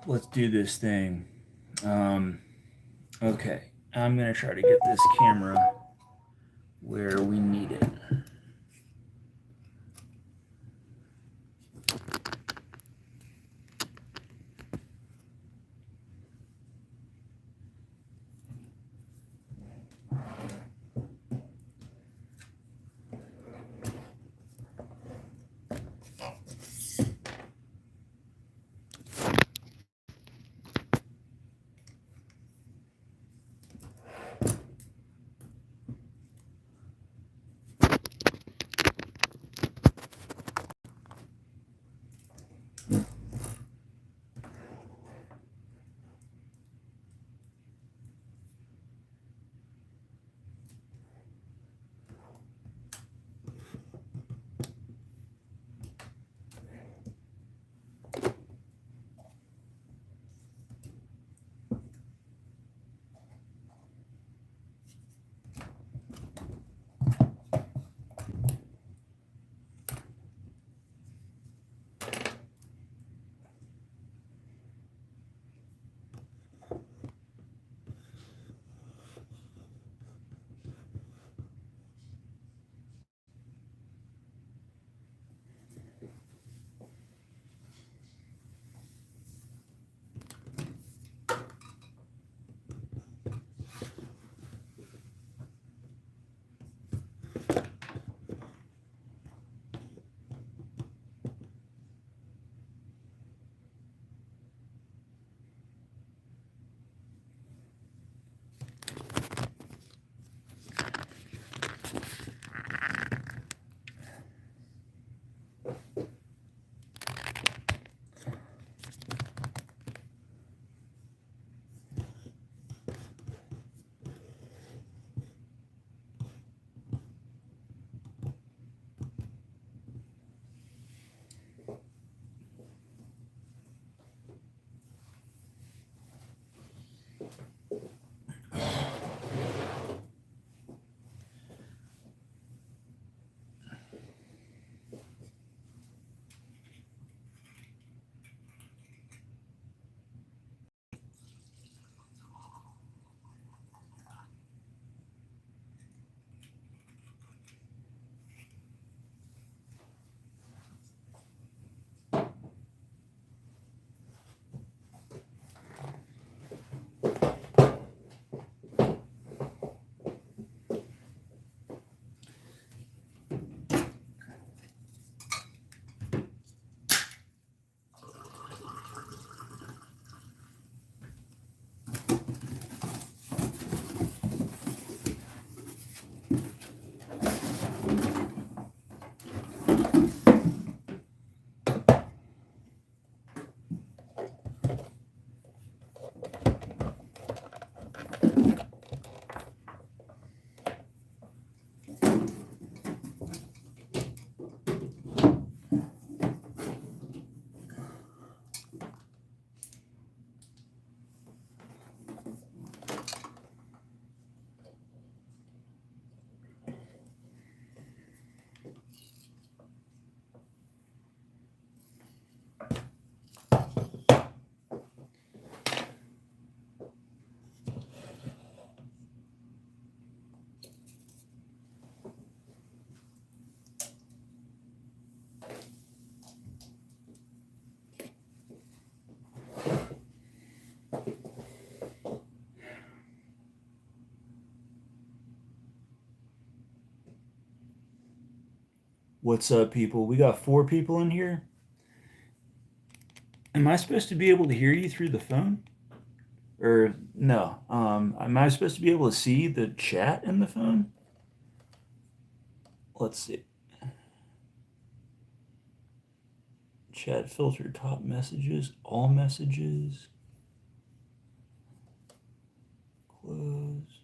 Let's do this thing. Okay, I'm gonna try to get this camera where we need it. What's up, people? We got 4 people in here. Am I supposed to be able to hear you through the phone? Or no? Am I supposed to be able to see the chat in the phone? Let's see. Chat filter, top messages, all messages, close.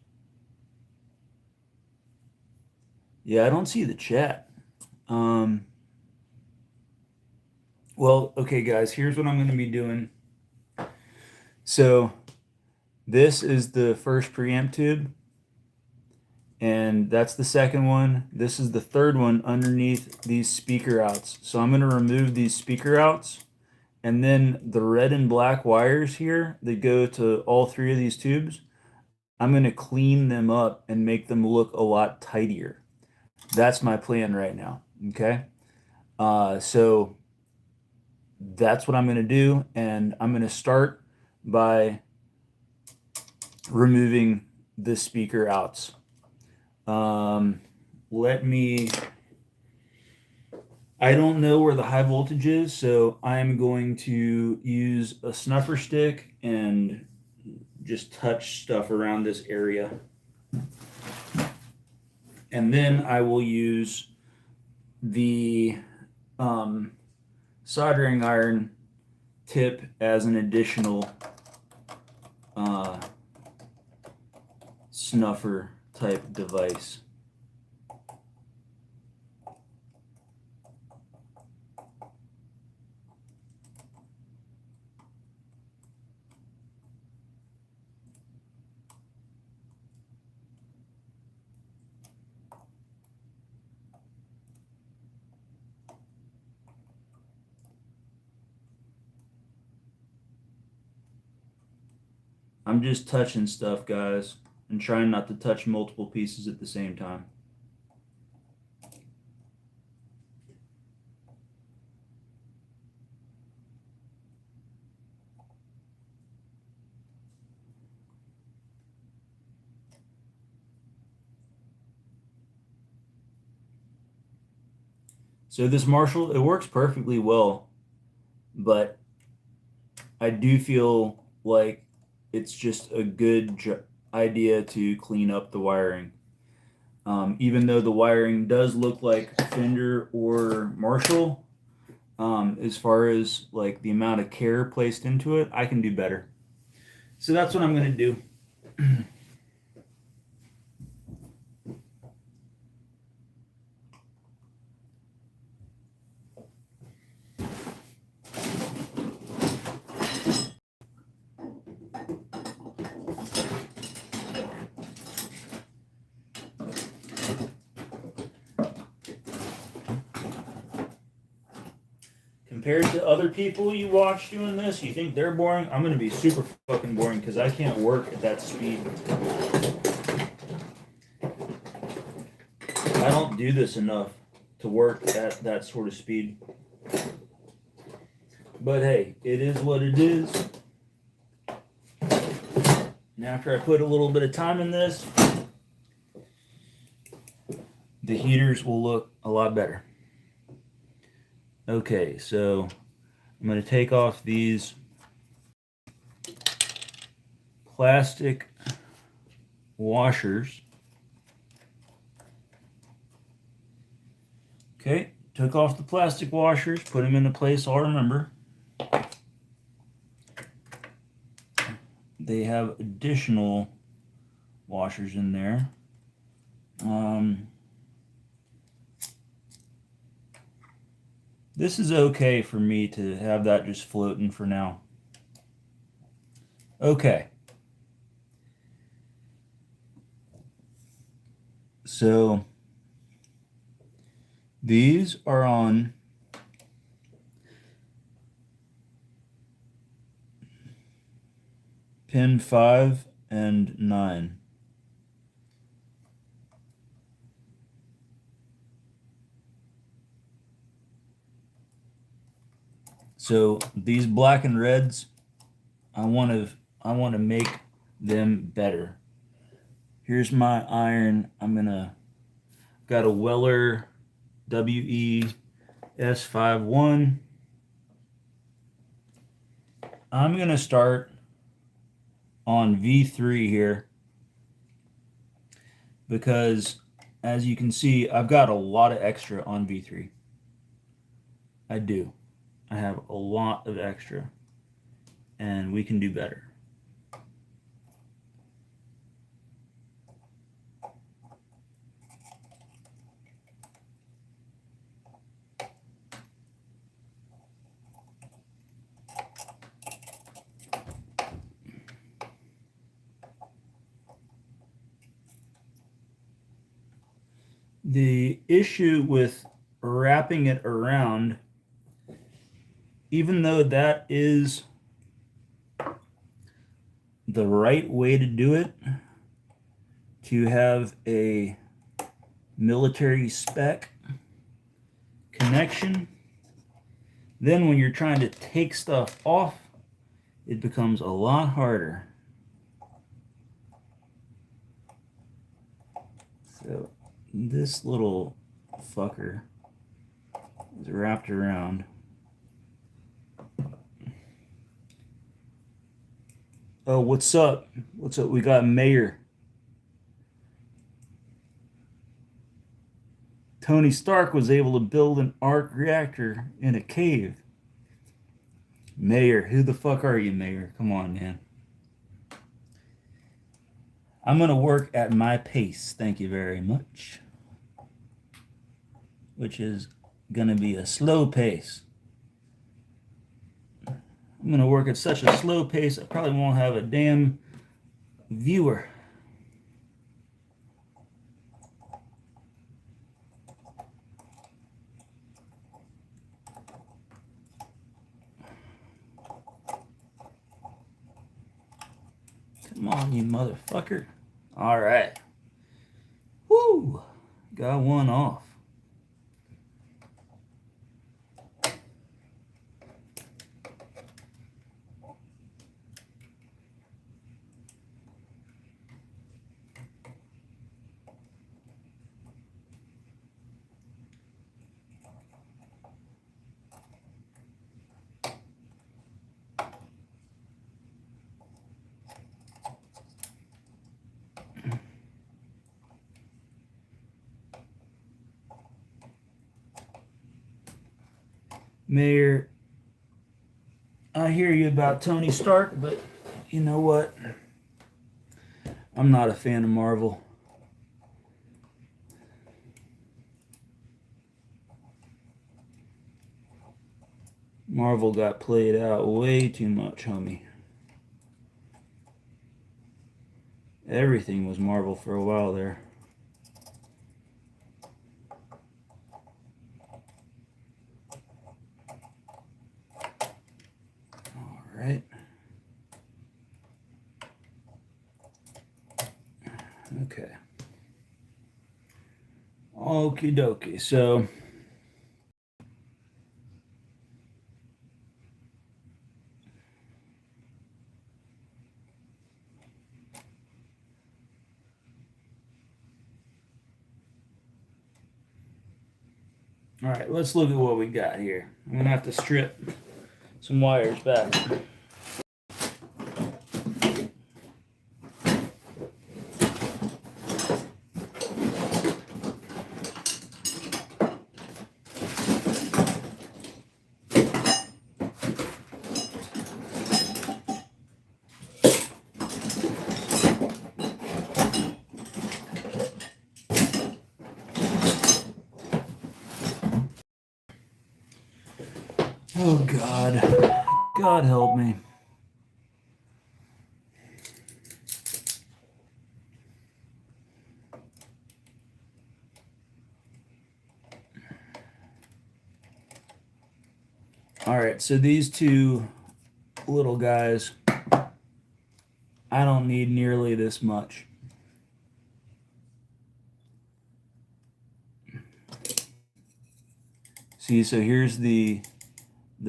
Yeah, I don't see the chat. Um, well, okay, guys, here's what I'm going to be doing. So, this is the first preamp tube, and that's the second one. This is the third one underneath these speaker outs. So, I'm going to remove these speaker outs, And then the red and black wires here that go to all three of these tubes, I'm going to clean them up and make them look a lot tidier. That's my plan right now. Okay. So that's what I'm going to do. And I'm going to start by removing the speaker outs. Let me, I don't know where the high voltage is, so I'm going to use a snuffer stick and just touch stuff around this area. And then I will use the soldering iron tip as an additional snuffer type device. I'm just touching stuff, guys, and trying not to touch multiple pieces at the same time. So this Marshall, it works perfectly well, but I do feel like it's just a good idea to clean up the wiring. Even though the wiring does look like Fender or Marshall, as far as like the amount of care placed into it, I can do better. So that's what I'm going to do. Compared to other people you watch doing this, you think they're boring? I'm going to be super fucking boring because I can't work at that speed. I don't do this enough to work at that sort of speed. But hey, it is what it is. And after I put a little bit of time in this, the heaters will look a lot better. Okay, so I'm going to take off these plastic washers. Okay, took off the plastic washers, put them into place, I'll remember. They have additional washers in there. This is okay for me to have that just floating for now. Okay. So these are on pin 5 and 9. So these black and reds, I want to make them better. Here's my iron. Got a Weller WE-S51. I'm gonna start on V3 here because, as you can see, I've got a lot of extra on V3. I do. I have a lot of extra, and we can do better. The issue with wrapping it around even though that is the right way to do it, to have a military spec connection, then when you're trying to take stuff off, it becomes a lot harder. So this little fucker is wrapped around. Oh, what's up? What's up? We got Mayor. Tony Stark was able to build an arc reactor in a cave. Mayor, who the fuck are you, Mayor? Come on, man. I'm going to work at my pace, thank you very much. Which is going to be a slow pace. I'm going to work at such a slow pace, I probably won't have a damn viewer. Come on, you motherfucker. All right. Woo! Got one off. Mayor, I hear you about Tony Stark, but you know what? I'm not a fan of Marvel. Marvel got played out way too much, homie. Everything was Marvel for a while there. All right. Okay. Okie dokie. So all right, let's look at what we got here. I'm going to have to strip some wires back. Oh, God. God help me. All right, so these two little guys, I don't need nearly this much. See, so here's the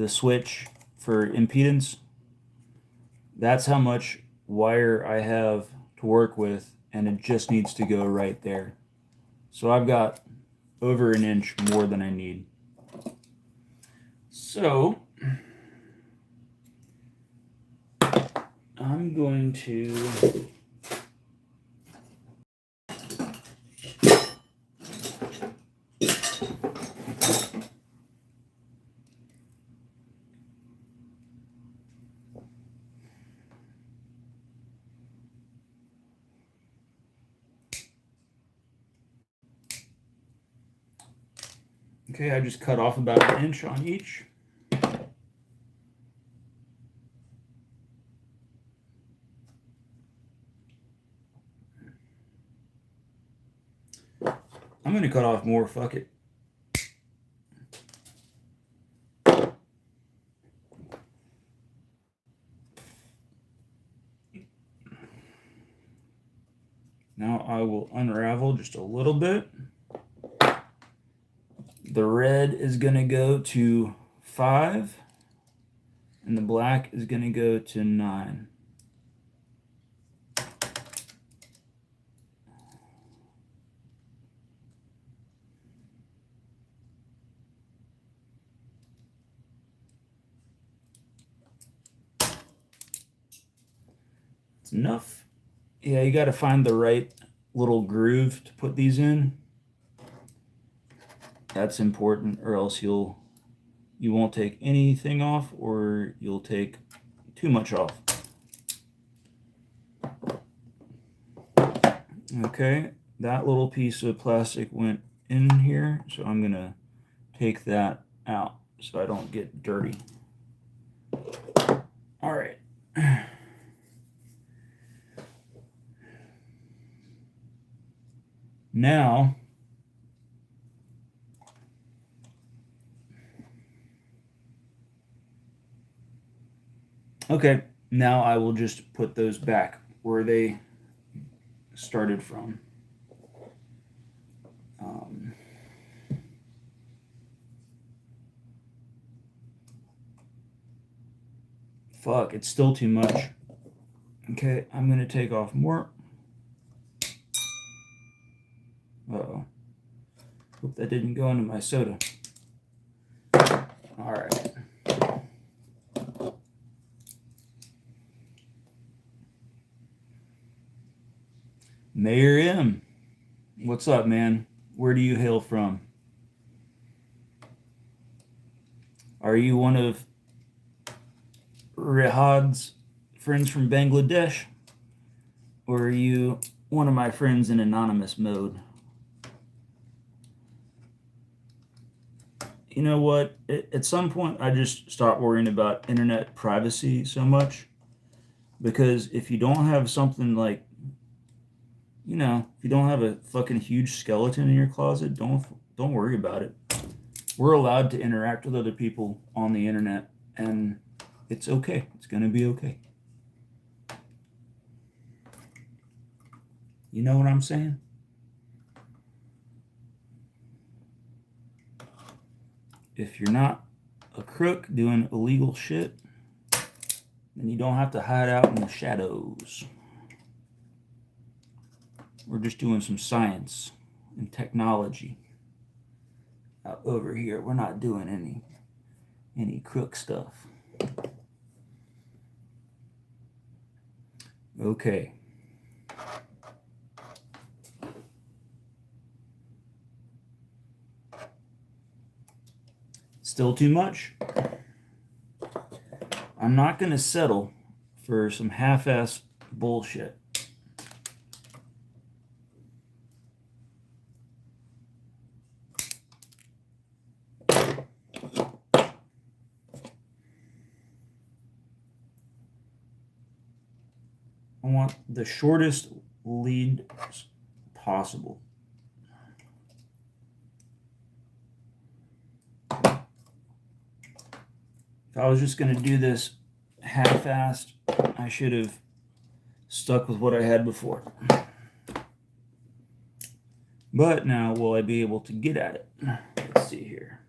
switch for impedance. That's how much wire I have to work with, and it just needs to go right there. So I've got over an inch more than I need. So I'm going to okay, I just cut off about an inch on each. I'm going to cut off more, fuck it. Now I will unravel just a little bit. The red is going to go to 5, and the black is going to go to 9. It's enough. Yeah, you got to find the right little groove to put these in. That's important, or else you won't take anything off, or you'll take too much off. Okay, that little piece of plastic went in here, so I'm gonna take that out so I don't get dirty. All right. Now, okay, now I will just put those back where they started from. Fuck, it's still too much. Okay, I'm gonna take off more. Uh-oh. Hope that didn't go into my soda. All right. Mayor M, what's up, man? Where do you hail from? Are you one of Rehad's friends from Bangladesh? Or are you one of my friends in anonymous mode? You know what? At some point, I just stopped worrying about internet privacy so much. Because if you don't have something like, if you don't have a fucking huge skeleton in your closet, don't worry about it. We're allowed to interact with other people on the internet, and it's okay. It's gonna be okay. You know what I'm saying? If you're not a crook doing illegal shit, then you don't have to hide out in the shadows. We're just doing some science and technology out over here. We're not doing any crook stuff. Okay. Still too much? I'm not going to settle for some half-ass bullshit. I want the shortest lead possible. If I was just going to do this half-assed, I should have stuck with what I had before. But now, will I be able to get at it? Let's see here.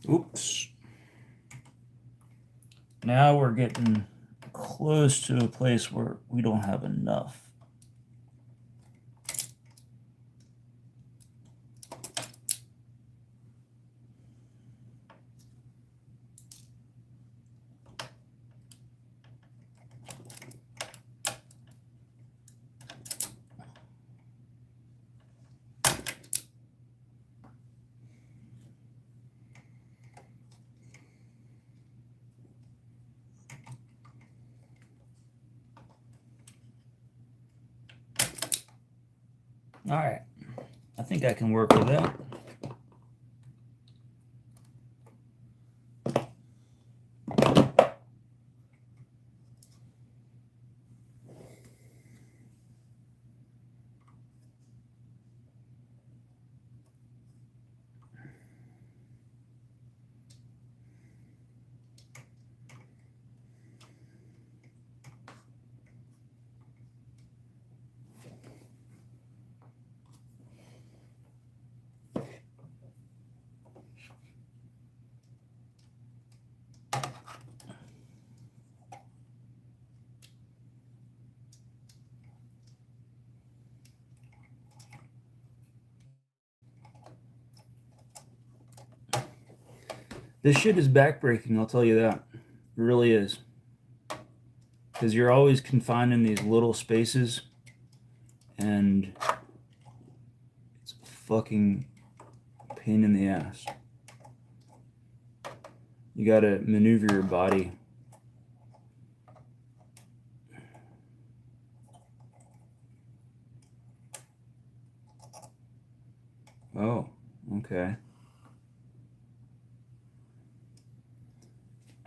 Oops. Now we're getting close to a place where we don't have enough. All right. I think I can work with that. This shit is backbreaking, I'll tell you that. It really is. Because you're always confined in these little spaces, and it's a fucking pain in the ass. You gotta maneuver your body. Oh, okay.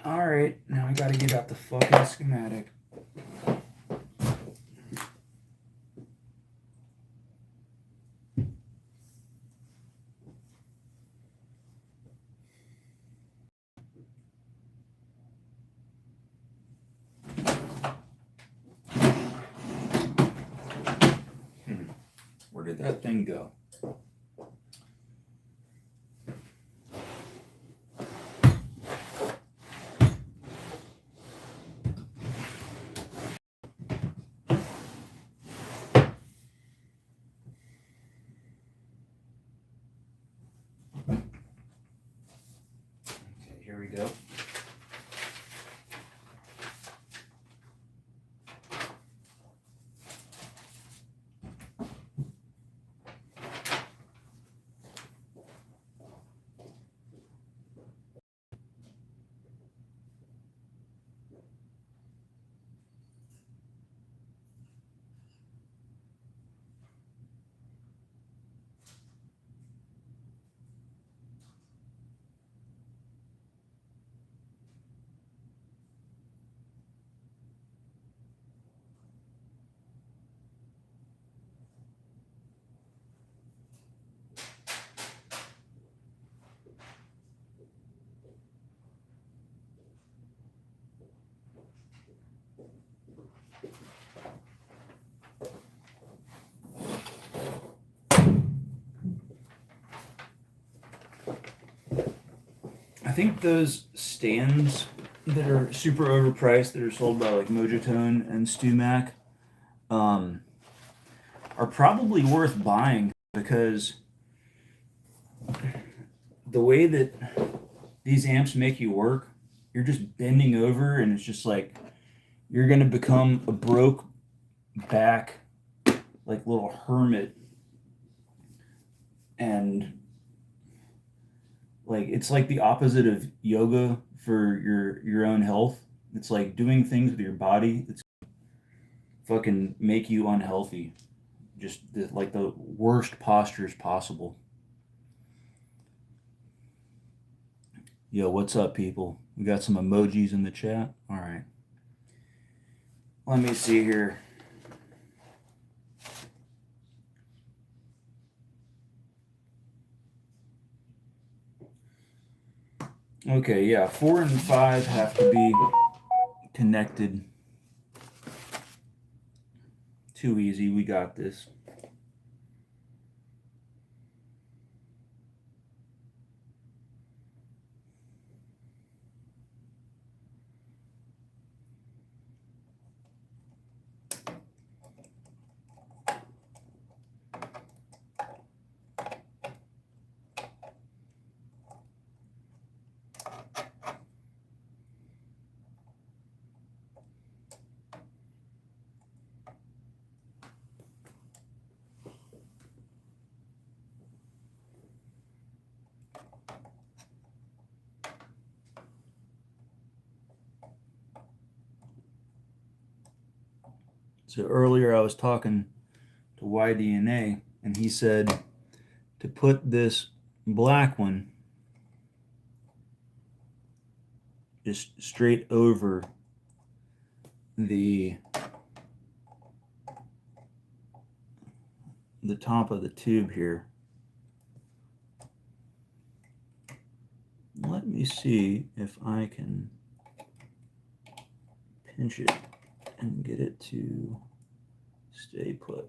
Alright, now I gotta get out the fucking schematic. Where did that thing go? Okay, here we go. I think those stands that are super overpriced that are sold by like Mojotone and StewMac are probably worth buying because the way that these amps make you work, you're just bending over and it's just like you're gonna become a broke back like little hermit, and like it's like the opposite of yoga for your own health. It's like doing things with your body that's fucking make you unhealthy. Just like the worst postures possible. Yo, what's up, people? We got some emojis in the chat. All right. Let me see here. Okay, yeah, 4 and 5 have to be connected. Too easy. We got this. So earlier I was talking to YDNA, and he said to put this black one just straight over the top of the tube here. Let me see if I can pinch it and get it to stay put.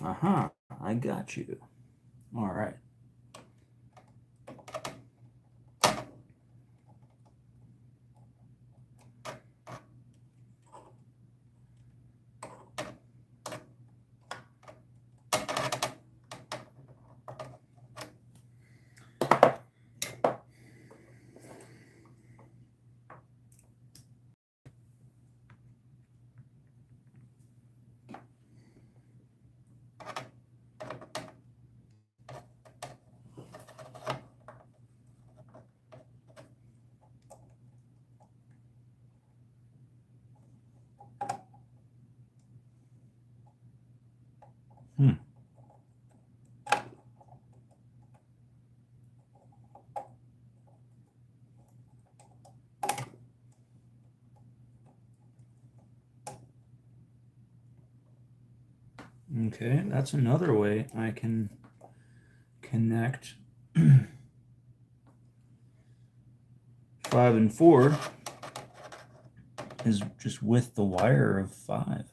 Aha, I got you. All right. Okay, that's another way I can connect 5 and 4 is just with the wire of 5.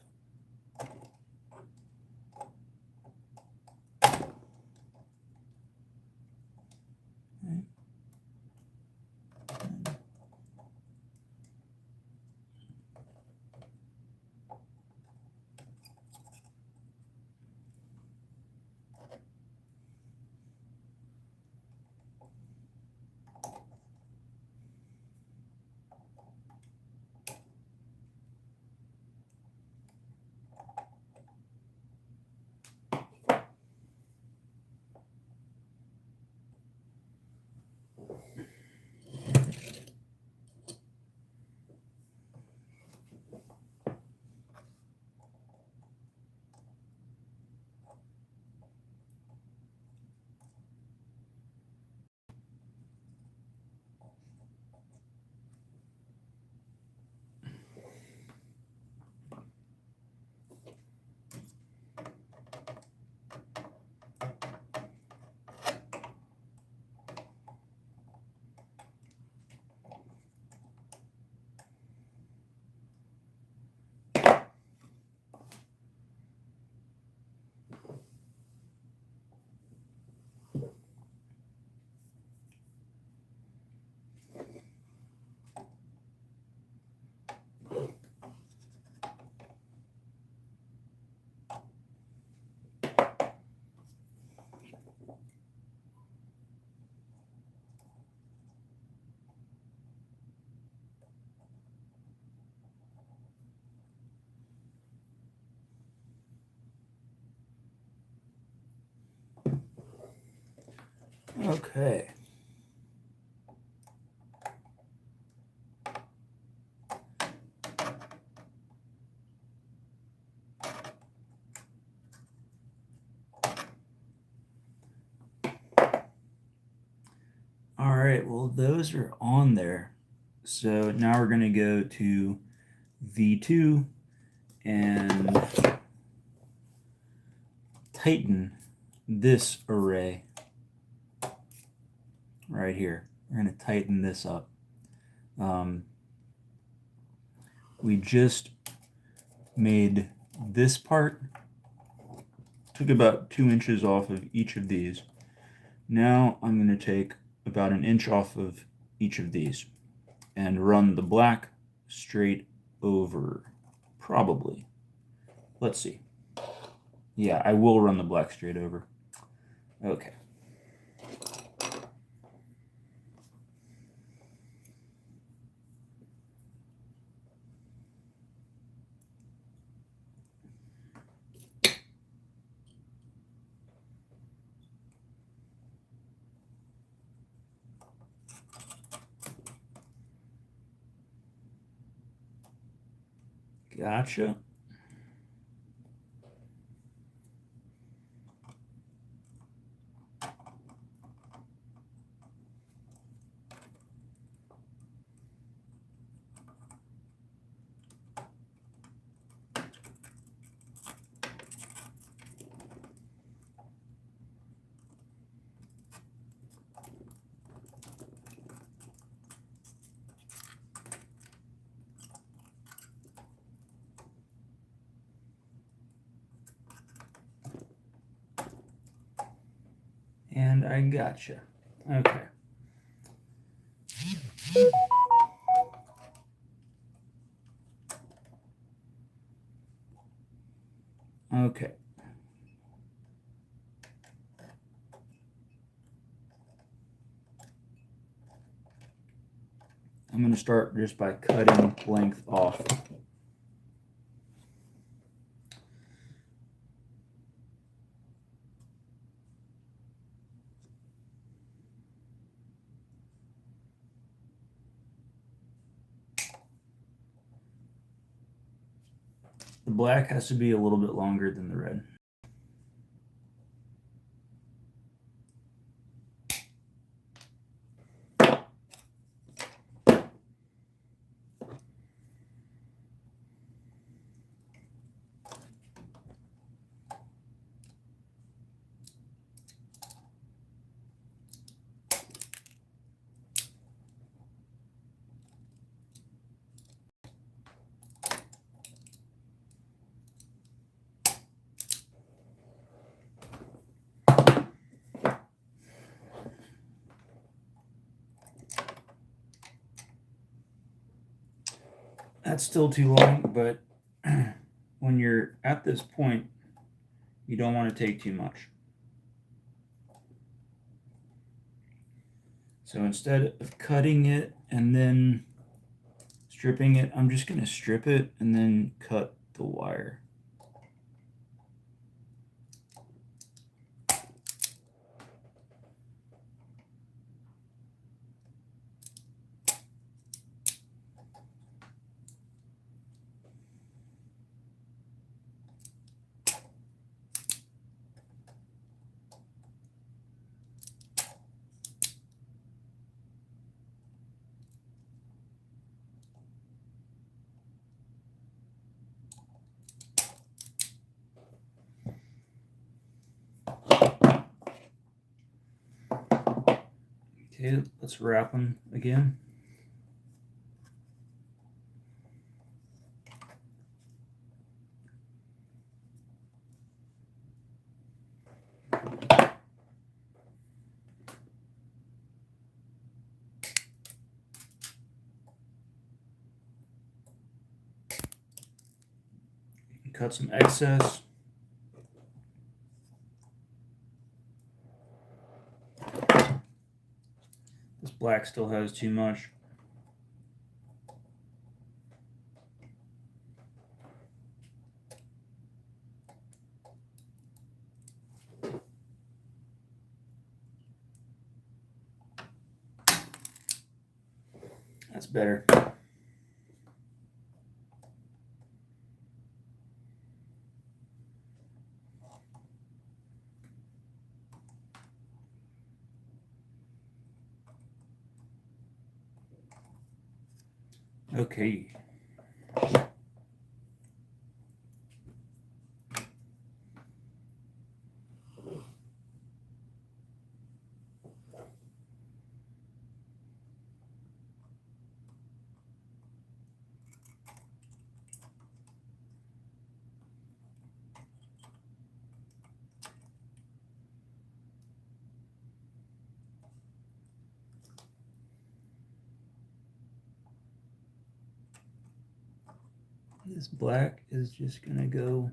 Okay. All right, well, those are on there. So now we're going to go to V2 and tighten this array right here. We're going to tighten this up. We just made this part, took about 2 inches off of each of these. Now I'm going to take about 1 inch off of each of these and run the black straight over, probably. Let's see. Yeah, I will run the black straight over. Okay. Gotcha. And I gotcha. Okay. Okay. I'm going to start just by cutting length off. The black has to be a little bit longer than the red. That's still too long, but when you're at this point, you don't want to take too much. So instead of cutting it and then stripping it, I'm just going to strip it and then cut the wire. Okay, let's wrap them again. Cut some excess. This black still has too much. That's better. Okay. This black is just going to go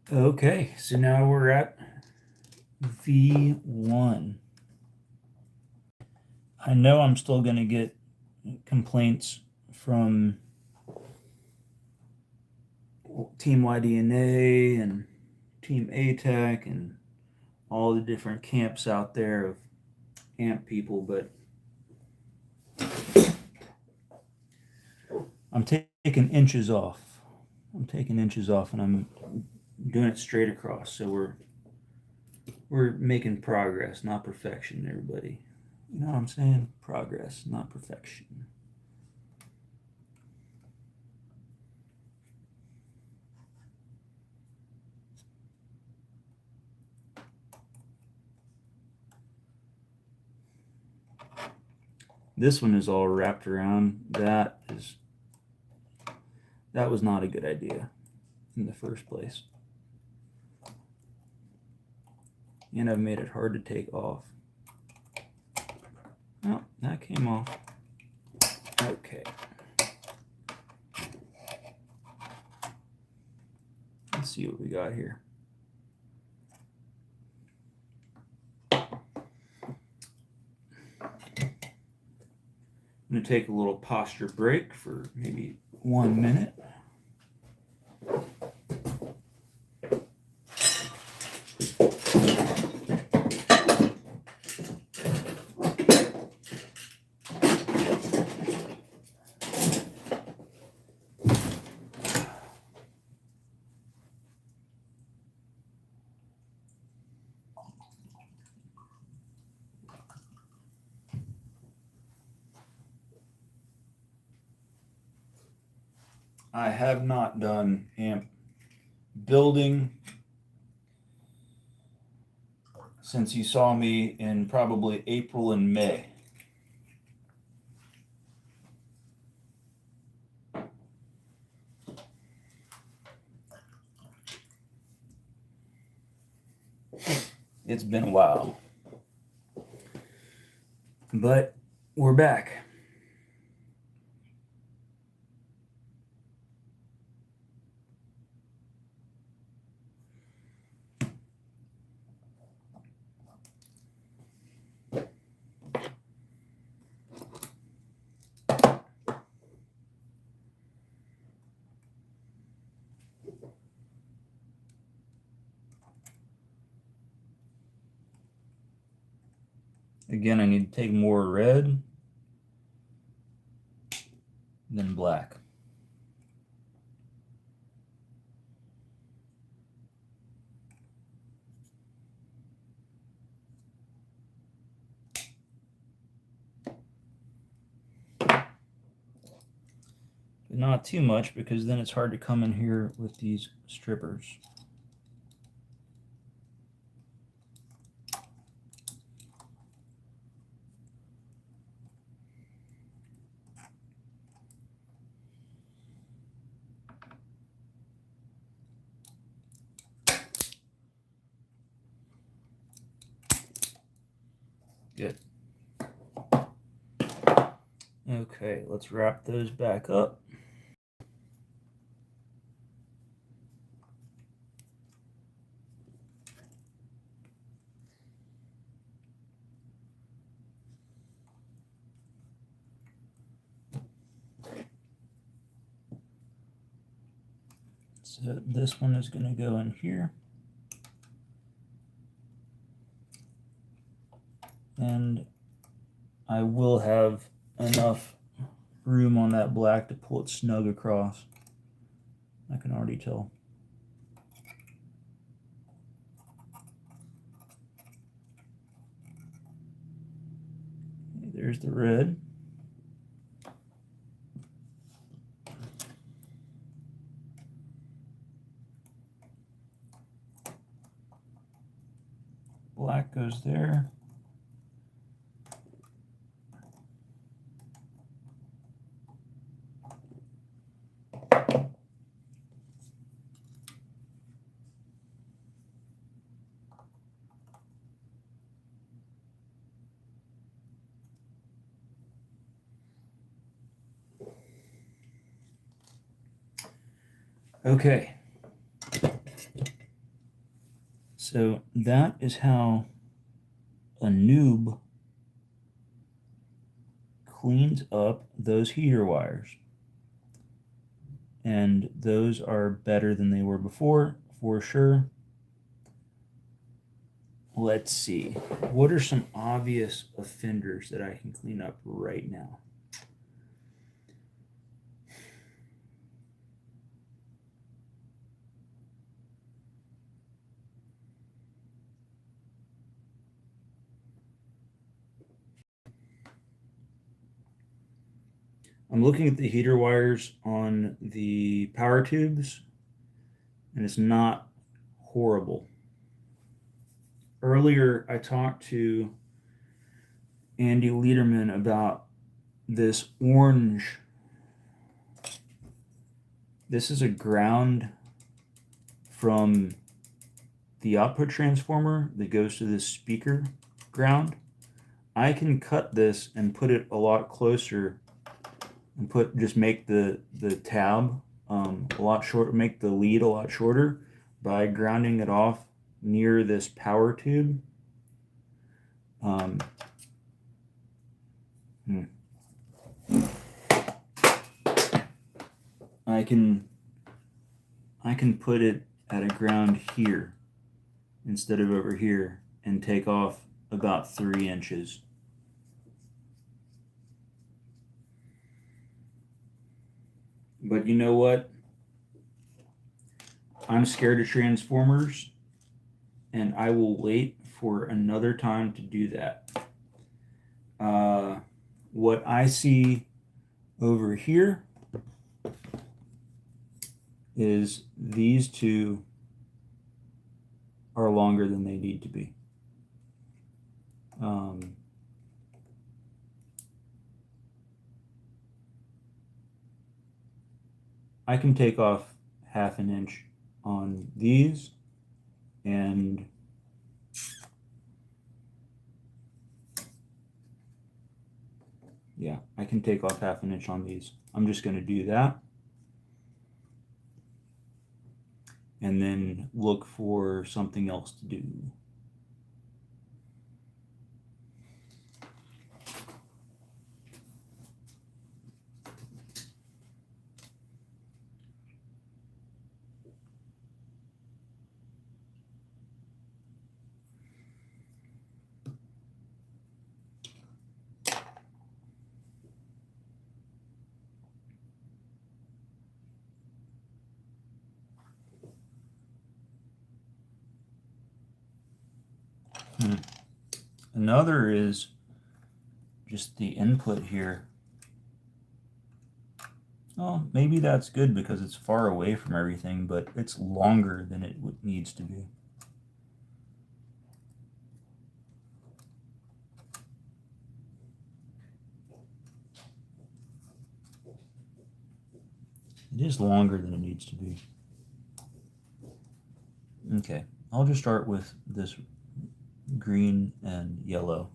Okay, so now we're at V1. I know I'm still going to get complaints from Team YDNA and Team ATAC and all the different camps out there of AMP people, but I'm taking inches off. I'm taking inches off, and I'm doing it straight across. So we're making progress, not perfection, everybody. You know what I'm saying? Progress, not perfection. This one is all wrapped around. That was not a good idea in the first place. And I've made it hard to take off. Oh, that came off. Okay. Let's see what we got here. I'm going to take a little posture break for maybe 1 minute. I have not done AMP building since you saw me in probably April and May. It's been a while. But we're back. Again, I need to take more red than black. But not too much, because then it's hard to come in here with these strippers. Good. Okay, let's wrap those back up. So this one is going to go in here. And I will have enough room on that black to pull it snug across. I can already tell. Okay, there's the red. Black goes there. Okay. So that is how a noob cleans up those heater wires. And those are better than they were before, for sure. Let's see. What are some obvious offenders that I can clean up right now? I'm looking at the heater wires on the power tubes, and it's not horrible. Earlier, I talked to Andy Lederman about this orange. This is a ground from the output transformer that goes to this speaker ground. I can cut this and put it a lot closer and just make the tab a lot shorter, make the lead a lot shorter by grounding it off near this power tube. I can put it at a ground here instead of over here and take off about 3 inches. But you know what? I'm scared of transformers, and I will wait for another time to do that. What I see over here is these two are longer than they need to be. I can take off 1/2 inch on these, and yeah, I can take off 1/2 inch on these. I'm just going to do that and then look for something else to do. Another is just the input here. Oh, maybe that's good because it's far away from everything, but it's longer than it needs to be. It is longer than it needs to be. Okay, I'll just start with this green and yellow.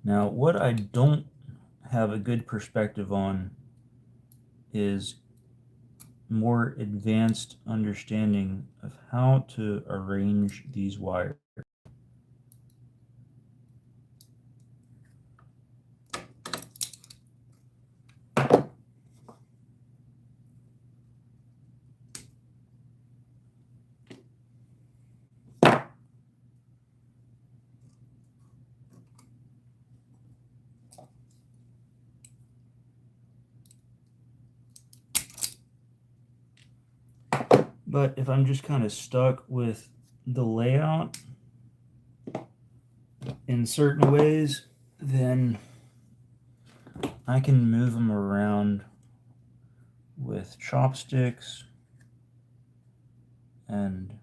Now, what I don't have a good perspective on is more advanced understanding of how to arrange these wires. But if I'm just kind of stuck with the layout in certain ways, then I can move them around with chopsticks and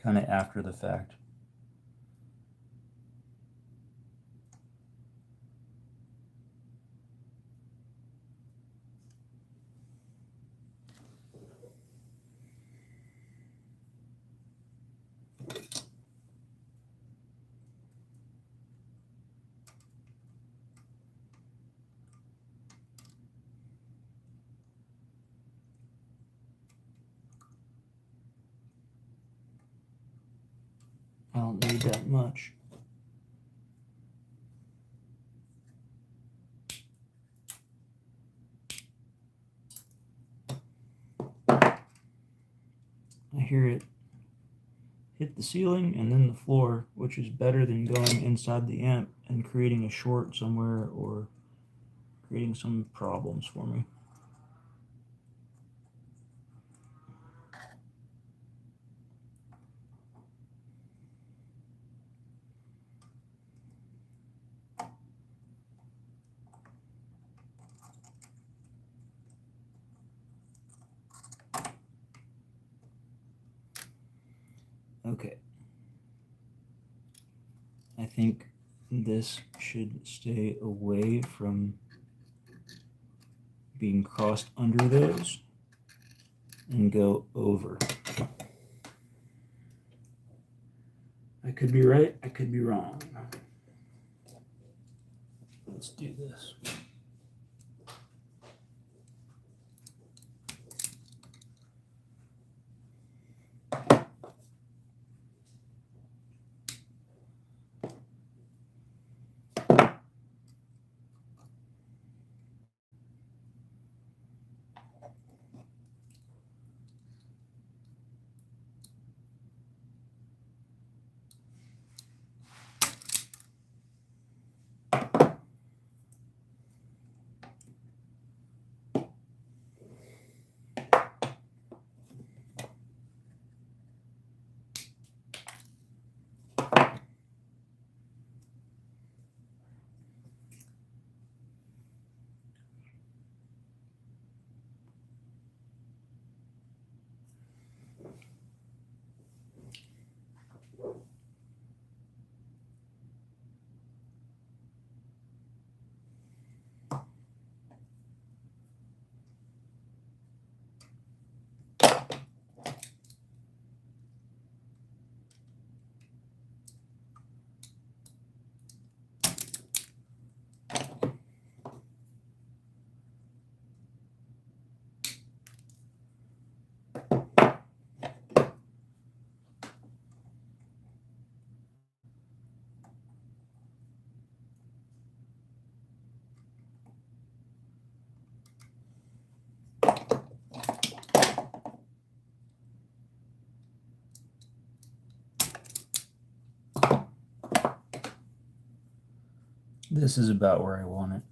Kind of after the fact. I don't need that much. I hear it hit the ceiling and then the floor, which is better than going inside the amp and creating a short somewhere or creating some problems for me. Okay. I think this should stay away from being crossed under those and go over. I could be right, I could be wrong. Let's do this. This is about where I want it.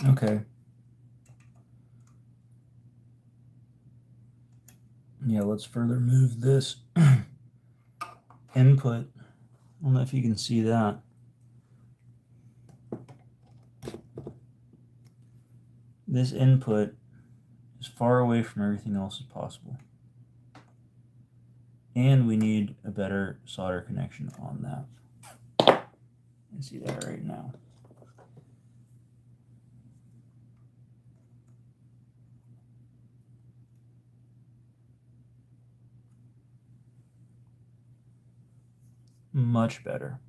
Okay. Yeah, let's further move this input, I don't know if you can see that. This input as far away from everything else as possible. And we need a better solder connection on that. You can see that right now. Much better.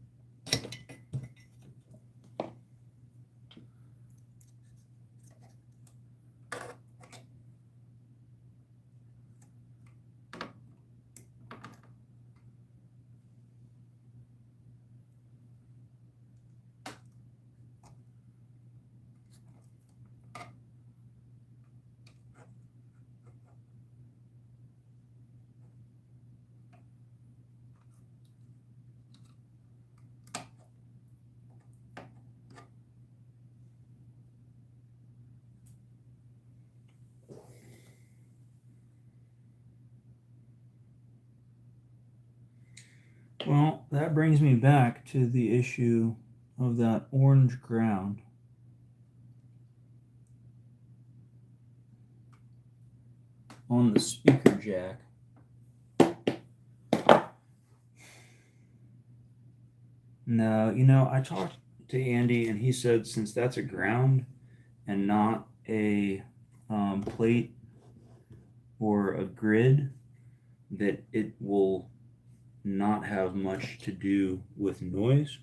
Well, that brings me back to the issue of that orange ground. On the speaker jack. No, you know, I talked to Andy and he said since that's a ground and not a plate or a grid, that it will not have much to do with noise.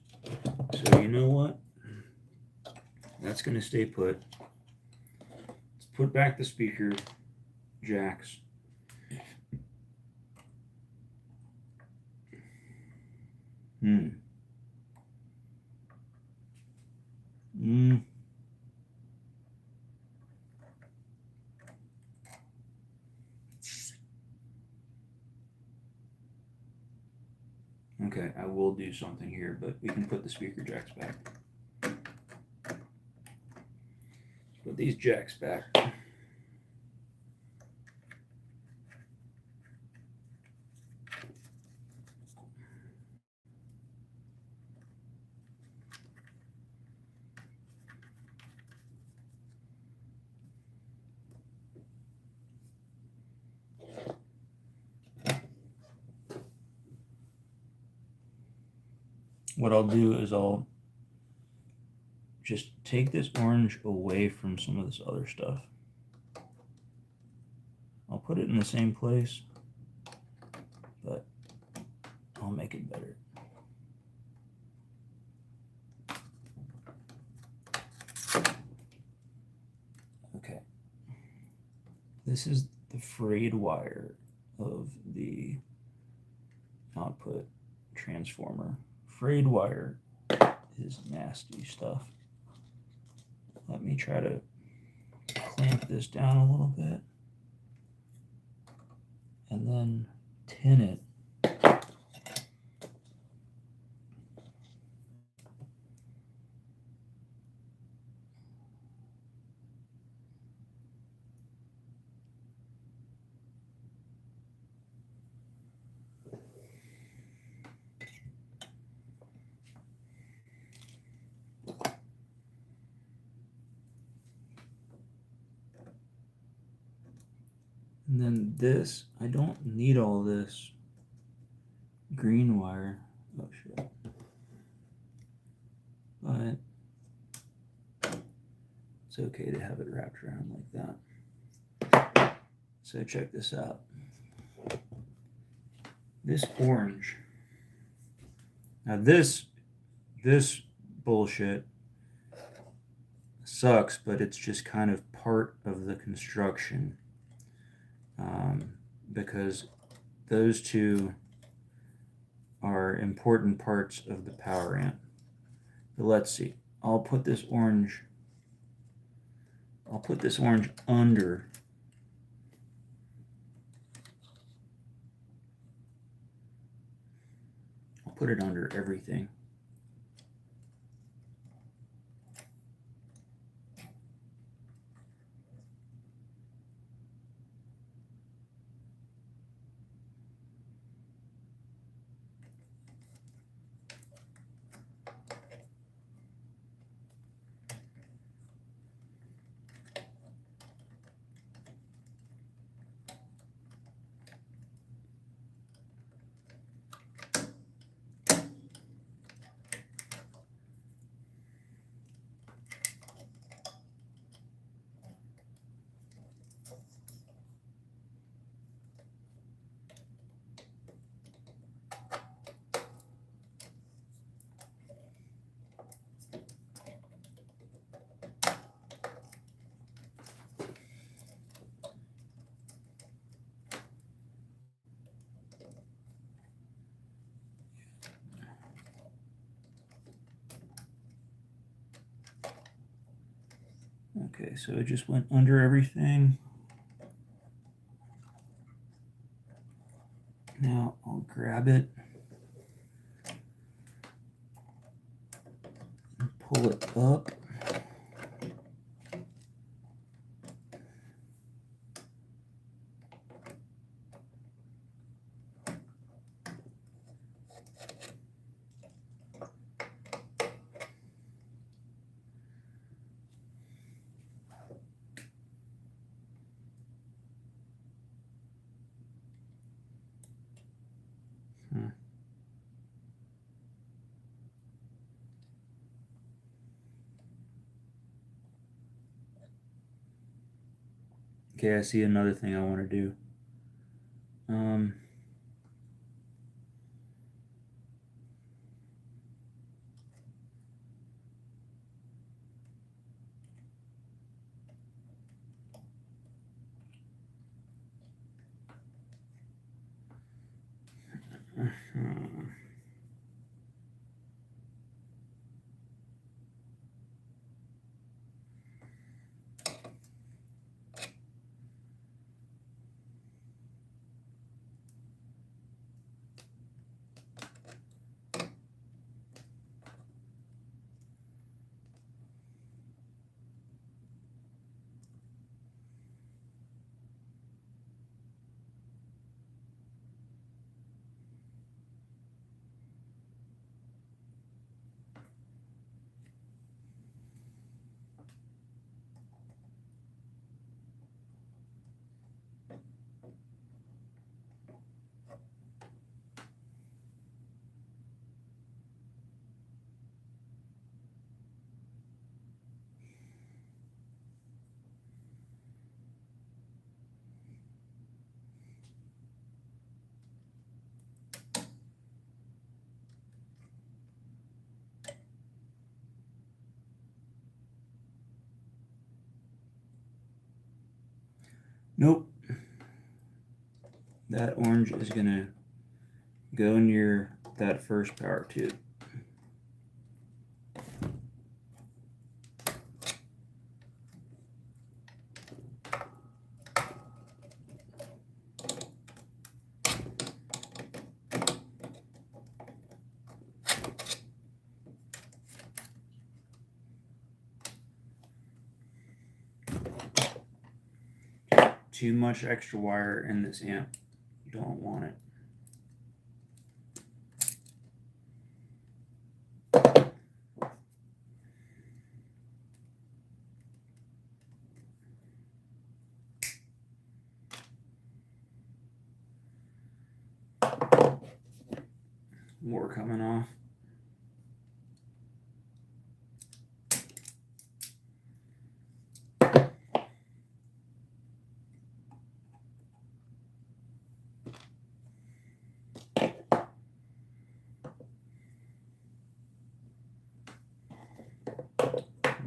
So you know what? That's going to stay put. Let's put back the speaker jacks. Okay, I will do something here, but we can put the speaker jacks back. Put these jacks back. What I'll do is I'll just take this orange away from some of this other stuff. I'll put it in the same place, but I'll make it better. Okay. This is the frayed wire of the output transformer. Frayed wire is nasty stuff. Let me try to clamp this down a little bit and then tin it. And then this, I don't need all this green wire. Oh shit. But it's okay to have it wrapped around like that. So check this out. This orange. Now this bullshit sucks, but it's just kind of part of the construction. Because those two are important parts of the power amp. But let's see. I'll put this orange under. I'll put it under everything. Okay, so it just went under everything. Now I'll grab it and pull it up. Okay, I see another thing I want to do. Nope. That orange is gonna go near that first power tube. Too much extra wire in this amp. You don't want it. More coming off.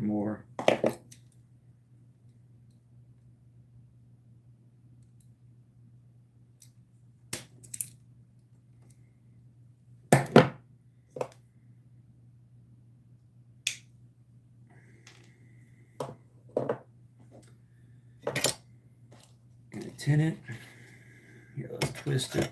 More. Gonna tin it. Here, let's twist it.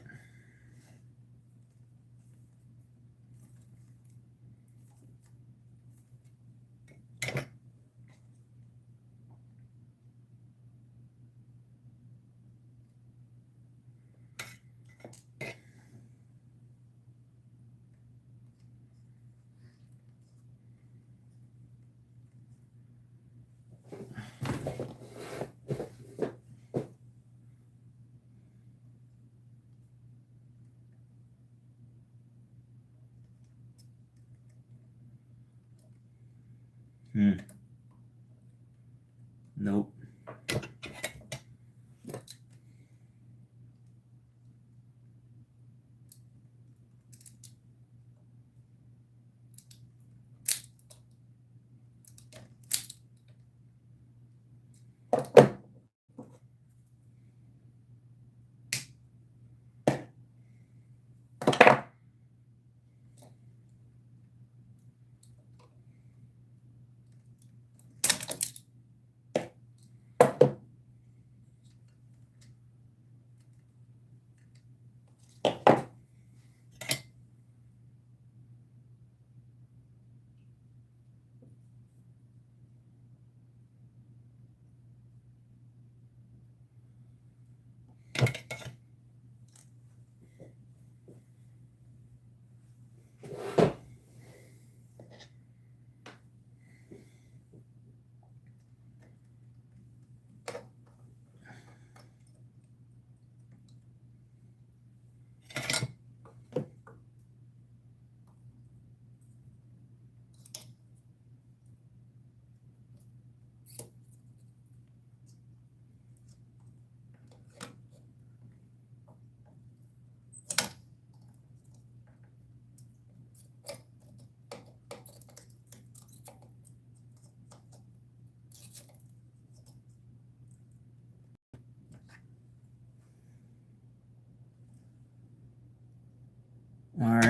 Nope.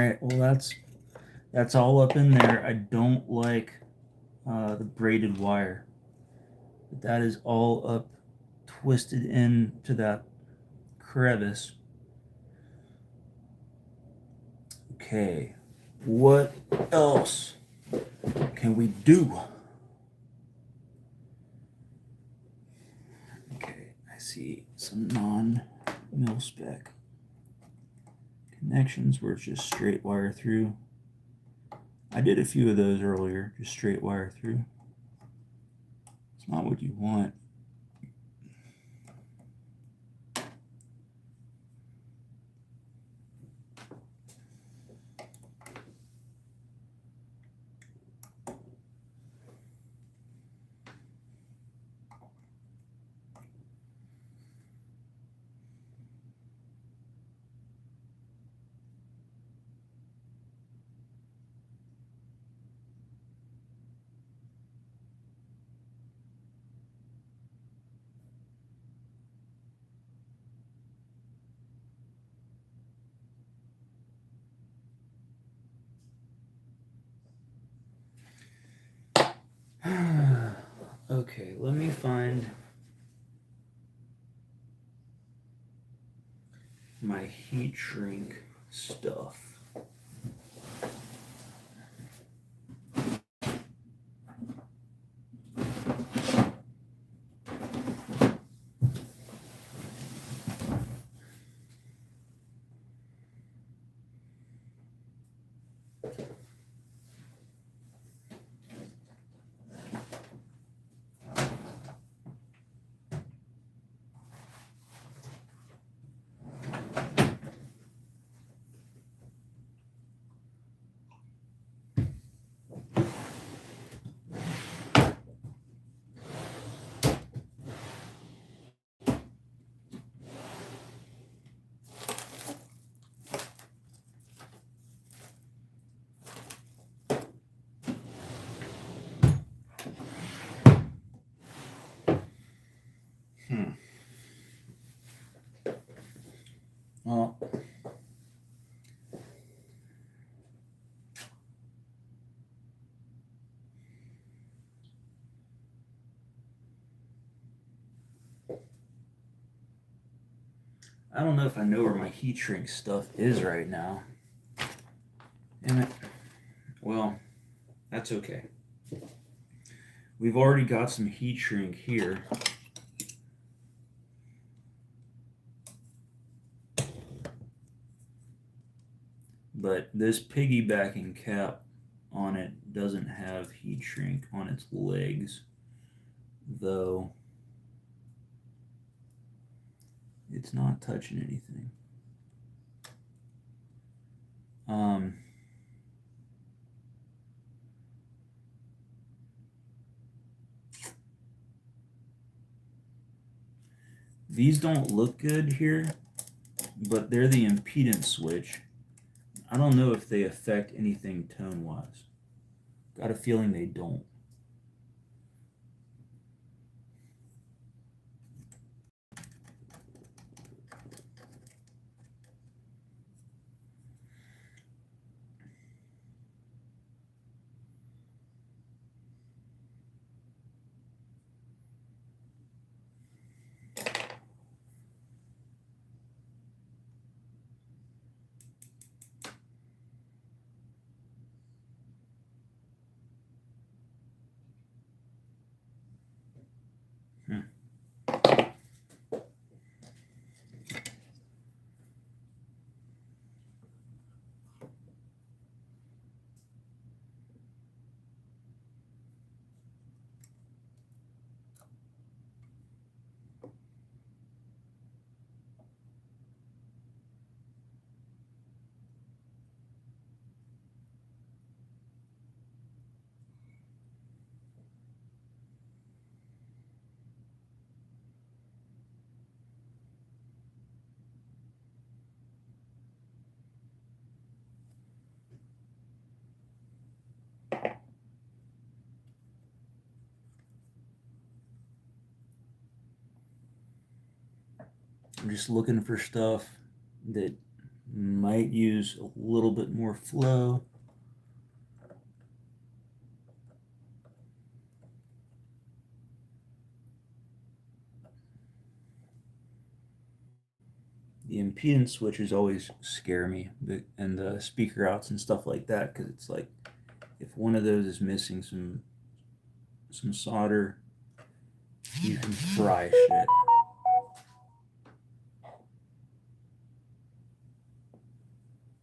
right, well that's all up in there. I don't like the braided wire, but that is all up twisted into that crevice. Okay, what else can we do? Okay, I see some non-mil-spec connections where it's just straight wire through. I did a few of those earlier, just straight wire through. It's not what you want. Okay, let me find my heat shrink stuff. Well, I don't know if I know where my heat shrink stuff is right now. Damn it. Well, that's okay. We've already got some heat shrink here. But this piggybacking cap on it doesn't have heat shrink on its legs, though it's not touching anything. These don't look good here, but they're the impedance switch. I don't know if they affect anything tone-wise. Got a feeling they don't. I'm just looking for stuff that Might use a little bit more flow. The impedance switches always scare me, and the speaker outs and stuff like that, because it's like if one of those is missing some solder, you can fry shit.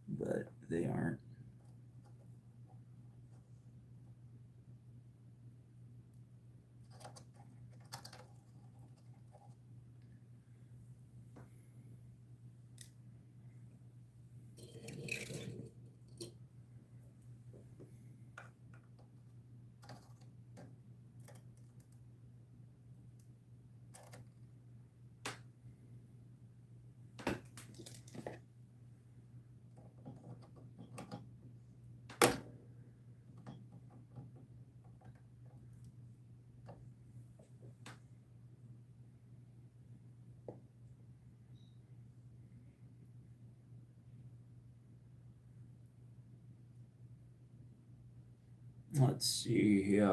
But they aren't. Let's see here.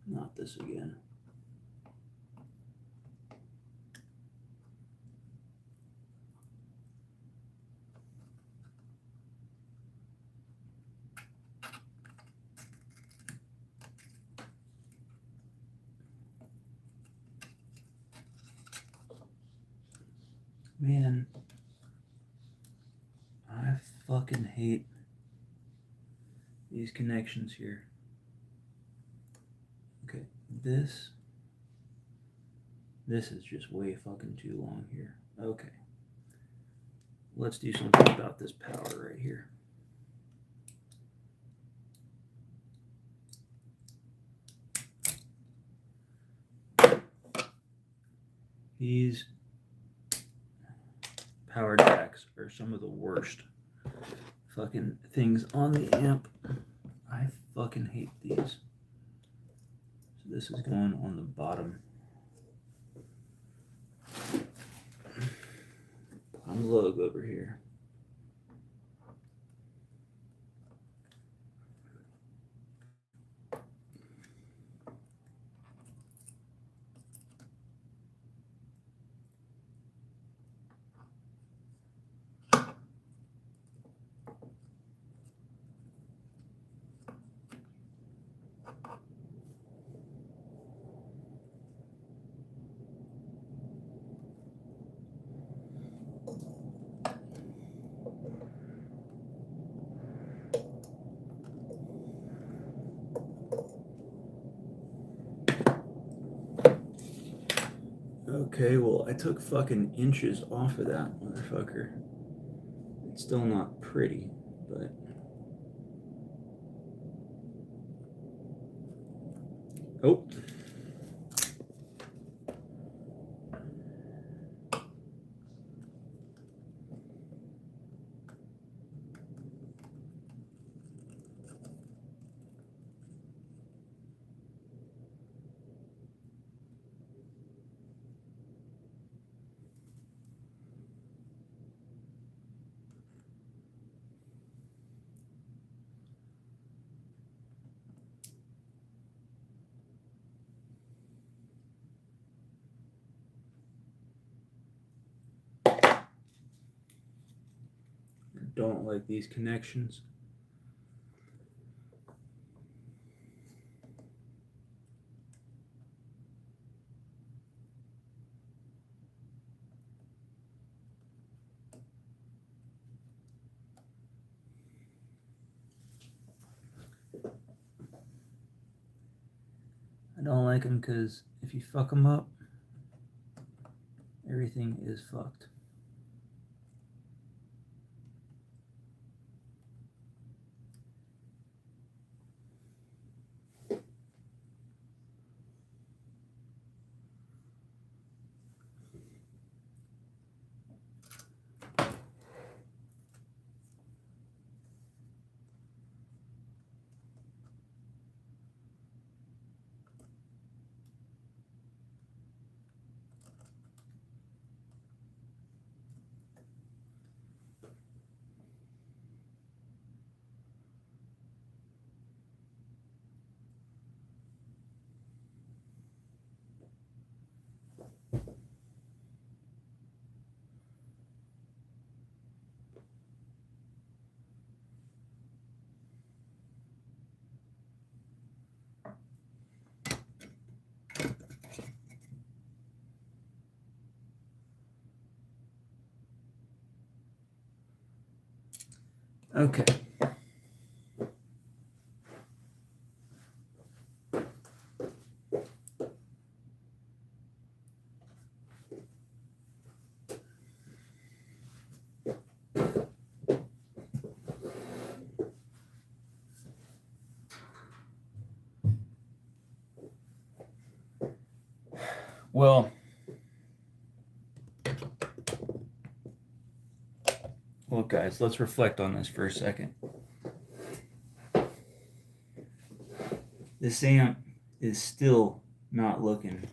Not this again. Man, I fucking hate these connections here. Okay, this is just way fucking too long here. Okay. Let's do something about this power right here. These power jacks are some of the worst fucking things on the amp. I fucking hate these. So this is going on the bottom. Unload over here. Okay, well, I took fucking inches off of that motherfucker. It's still not pretty, but... Oh. Don't like these connections. I don't like them because if you fuck them up, everything is fucked. Okay. Well, look, guys, let's reflect on this for a second. This amp is still not looking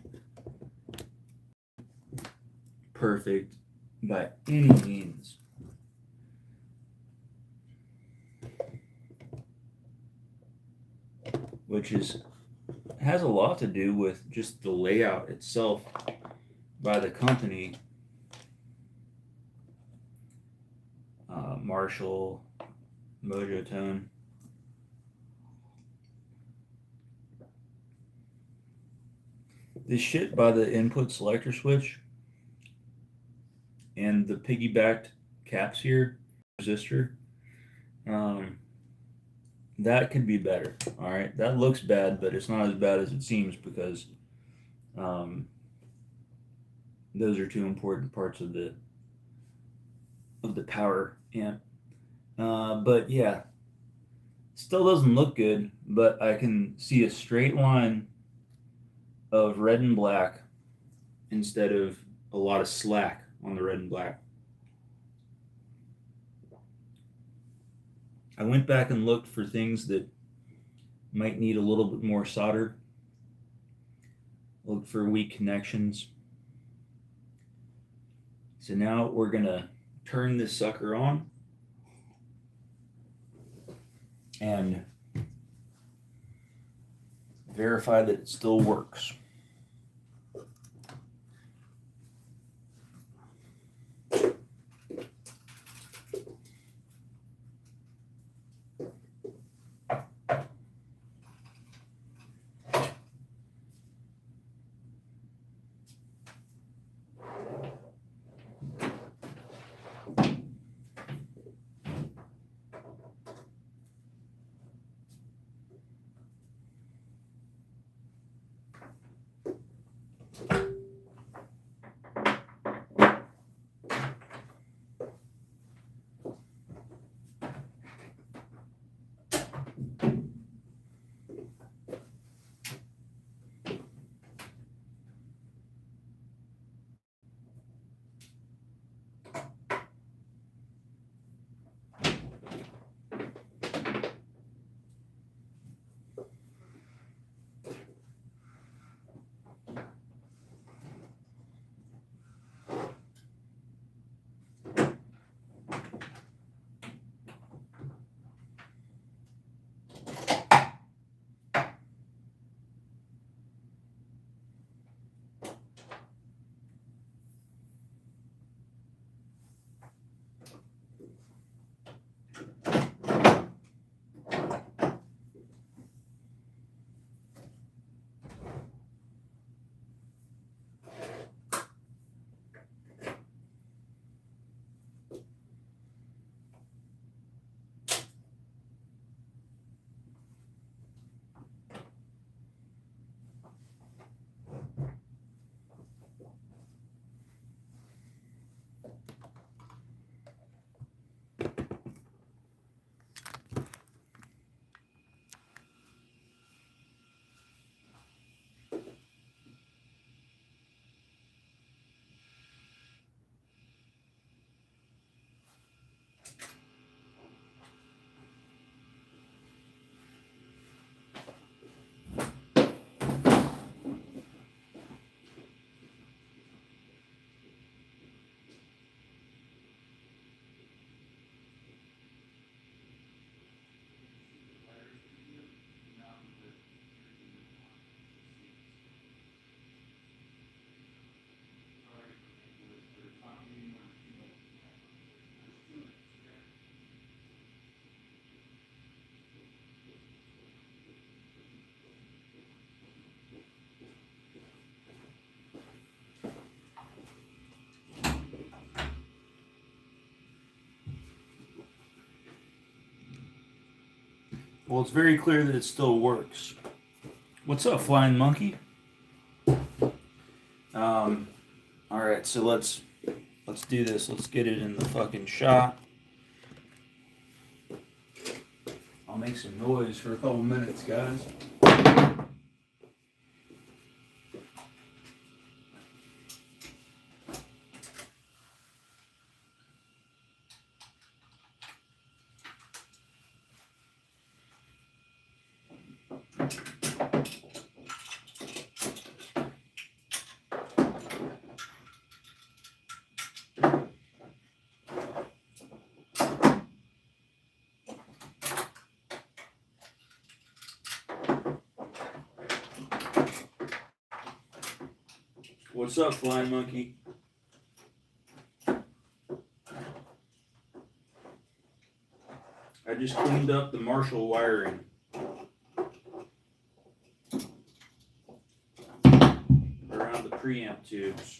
perfect by any means. Which has a lot to do with just the layout itself by the company. Marshall, Mojotone. This shit by the input selector switch and the piggybacked caps here, resistor, that could be better. All right, that looks bad, but it's not as bad as it seems because those are two important parts of the power amp. But yeah, still doesn't look good, but I can see a straight line of red and black instead of a lot of slack on the red and black. I went back and looked for things that might need a little bit more solder. Look for weak connections. So now we're gonna turn this sucker on and verify that it still works. Well, it's very clear that it still works. What's up, flying monkey? All right, so let's do this. Let's get it in the fucking shot. I'll make some noise for a couple minutes, guys. What's up, flying monkey? I just cleaned up the Marshall wiring around the preamp tubes.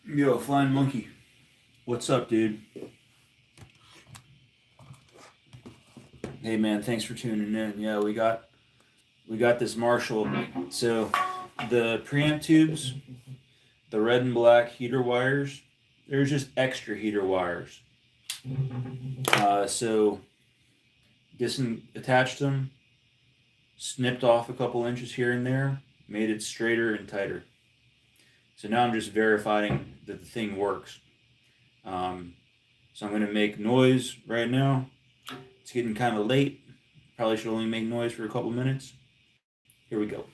Yo, flying monkey. What's up, dude? Hey man, thanks for tuning in. Yeah, we got this Marshall. So the preamp tubes, the red and black heater wires, there's just extra heater wires. So attached them, snipped off a couple inches here and there, made it straighter and tighter. So now I'm just verifying that the thing works. So I'm going to make noise right now. It's getting kind of late. Probably should only make noise for a couple minutes. Here we go.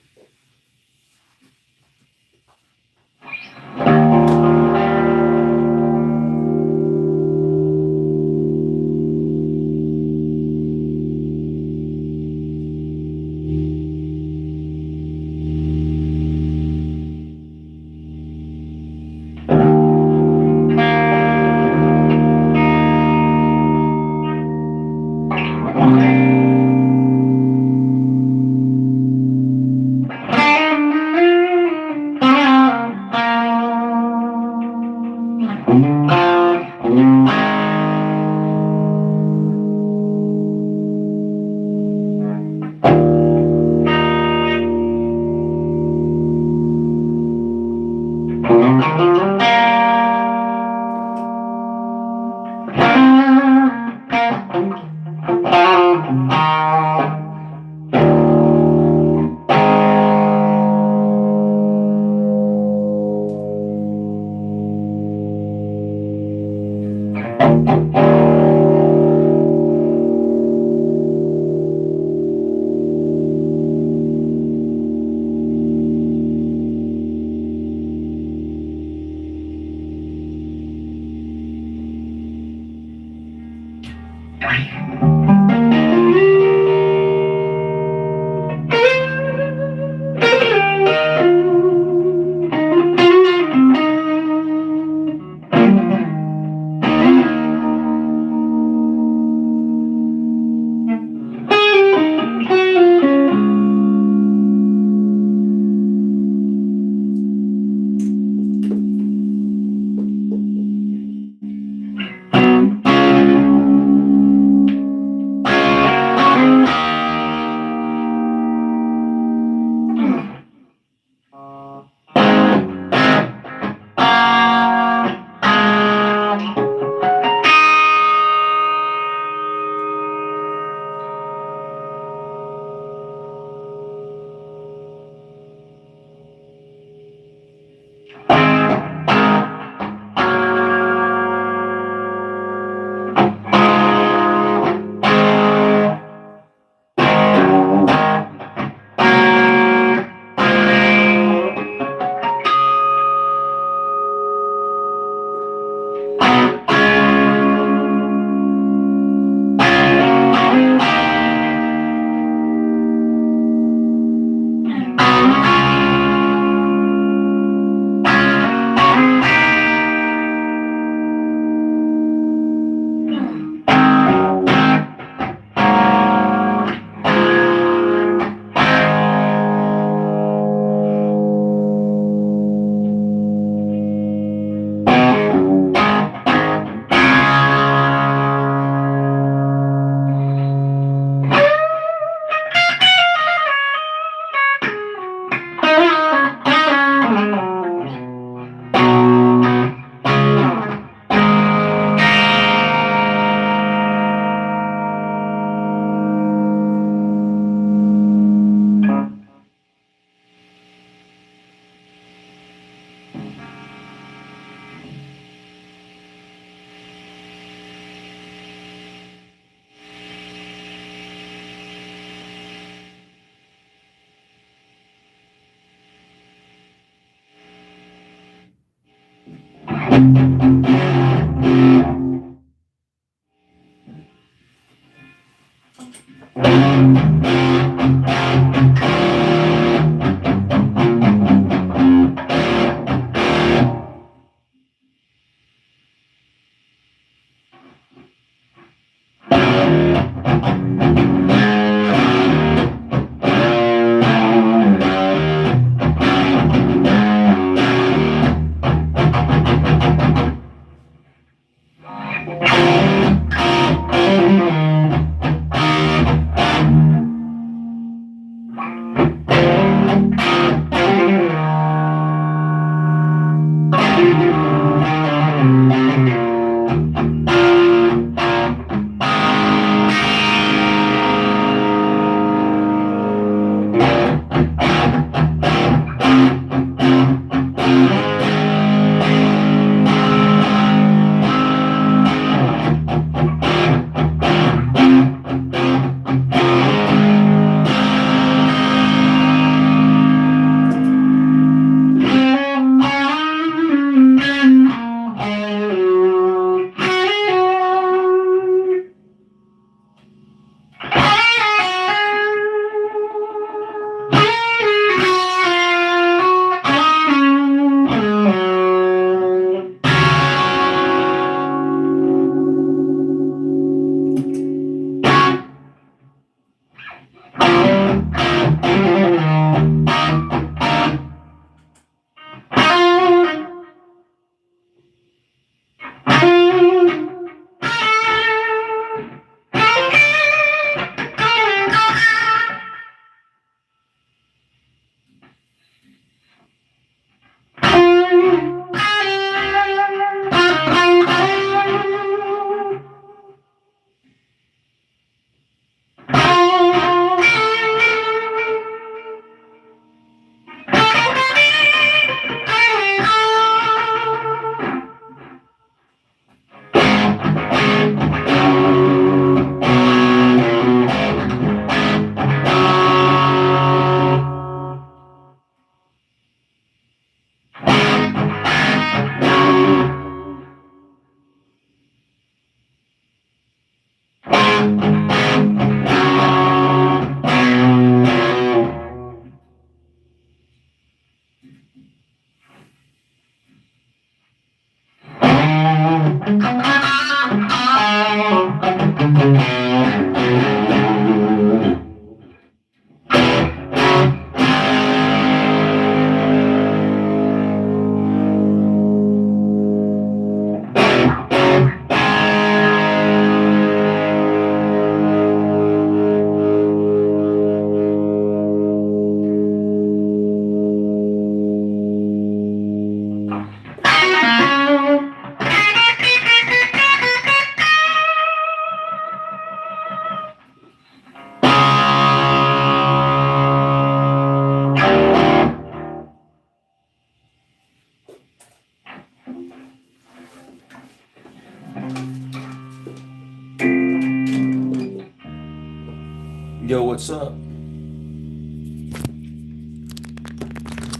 Yo, what's up?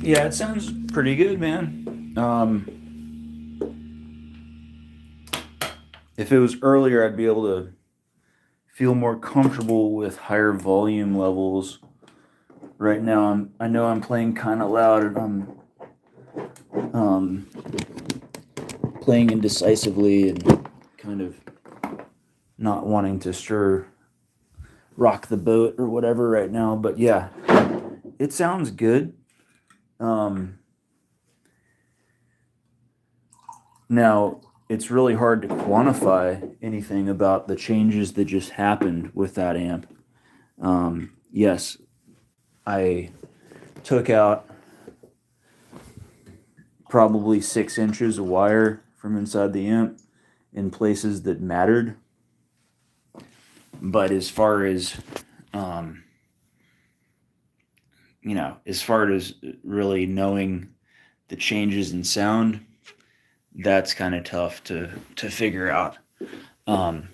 Yeah, it sounds pretty good, man. If it was earlier, I'd be able to feel more comfortable with higher volume levels. Right now, I know I'm playing kind of loud, and I'm um, playing indecisively and kind of not wanting to rock the boat or whatever right now. But yeah, it sounds good. Um, Now, it's really hard to quantify anything about the changes that just happened with that amp. Yes, I took out probably 6 inches of wire from inside the amp in places that mattered. But as far as, um, as far as really knowing the changes in sound, that's kind of tough to figure out. Um,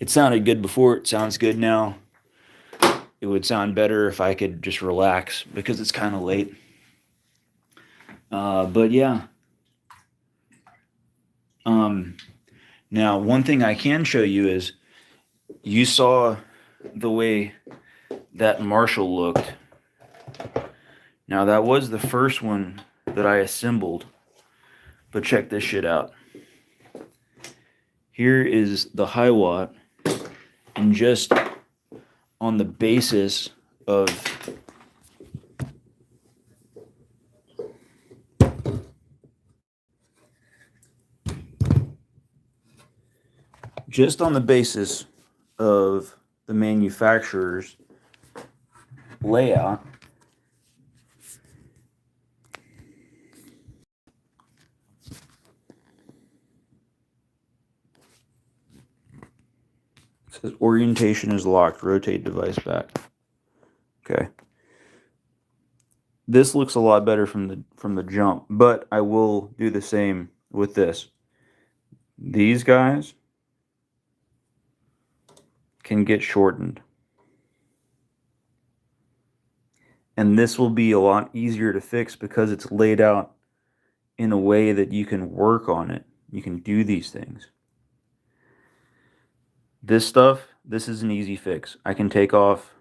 it sounded good before. It sounds good now. It would sound better if I could just relax because it's kind of late. But yeah, Now, one thing I can show you is you saw the way that Marshall looked. Now, that was the first one that I assembled, but check this shit out. Here is the Hiwatt, and just on the basis of the manufacturer's layout, it says orientation is locked, rotate device back. Okay. This looks a lot better from the jump, but I will do the same with this. These guys can get shortened. And this will be a lot easier to fix because it's laid out in a way that you can work on it. You can do these things. This stuff, this is an easy fix. I can take off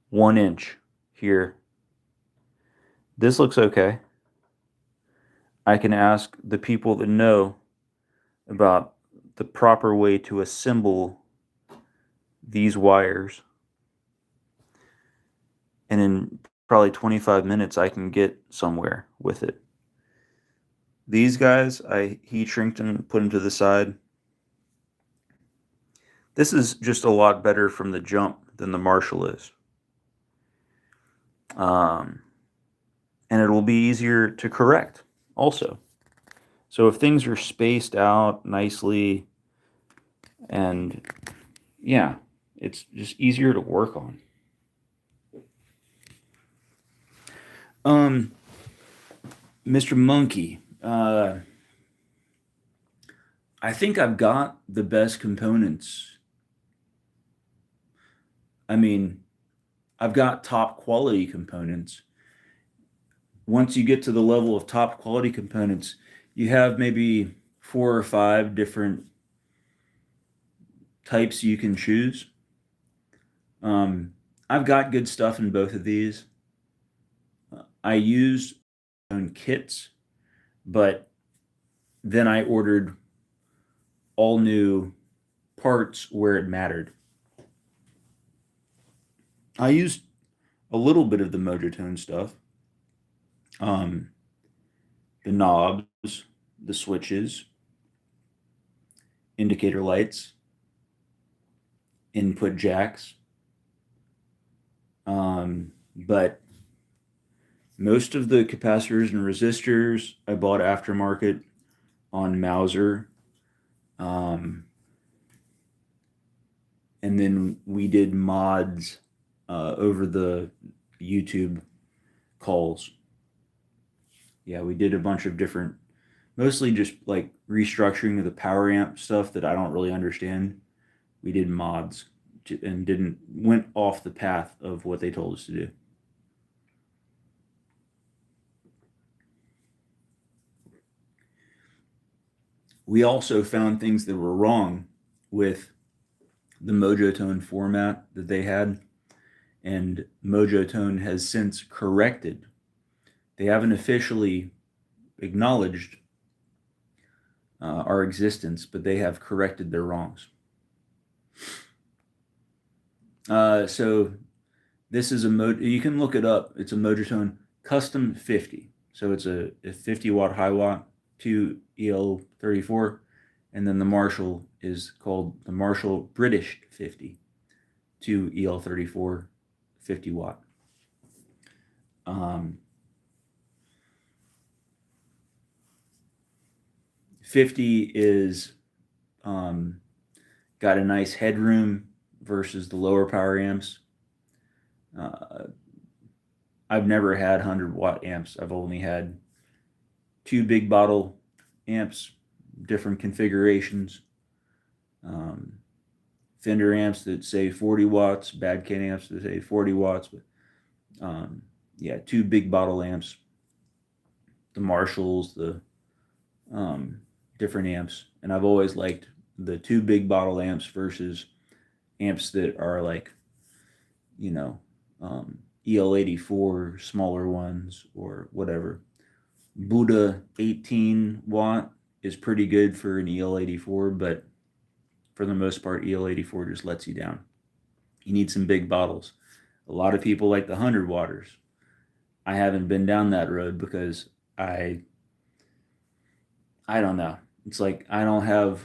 1 inch here. This looks okay. I can ask the people that know about the proper way to assemble these wires. And in probably 25 minutes, I can get somewhere with it. These guys, I heat shrinked and put them to the side. This is just a lot better from the jump than the Marshall is. And it will be easier to correct also. So if things are spaced out nicely, and yeah, it's just easier to work on. Mr. Monkey, I think I've got the best components. I mean, I've got top quality components. Once you get to the level of top quality components, you have maybe 4 or 5 different types you can choose. I've got good stuff in both of these. I used my own kits, but then I ordered all new parts where it mattered. I used a little bit of the Mojotone stuff. The knobs, the switches, indicator lights, input jacks. But most of the capacitors and resistors I bought aftermarket on Mouser. And then we did mods over the YouTube calls. Yeah, we did a bunch of different, mostly just like restructuring of the power amp stuff that I don't really understand. We did mods and went off the path of what they told us to do. We also found things that were wrong with the Mojotone format that they had, and Mojotone has since corrected. They haven't officially acknowledged our existence, but they have corrected their wrongs. So this is you can look it up. It's a Mojotone Custom 50. So it's a 50 watt Hiwatt, 2 EL34, and then the Marshall is called the Marshall British 50, 2 EL34, 50 watt. 50 is got a nice headroom versus the lower power amps. I've never had 100 watt amps. I've only had 2 big bottle amps, different configurations. Fender amps that say 40 watts, Bad Cat amps that say 40 watts, but yeah, 2 big bottle amps. The Marshalls, the different amps, and I've always liked the 2 big bottle amps versus amps that are like, you know, EL84 smaller ones or whatever. Buddha 18 watt is pretty good for an EL84, but for the most part, EL84 just lets you down. You need some big bottles. A lot of people like the 100 watters. I haven't been down that road because I don't know. It's like I don't have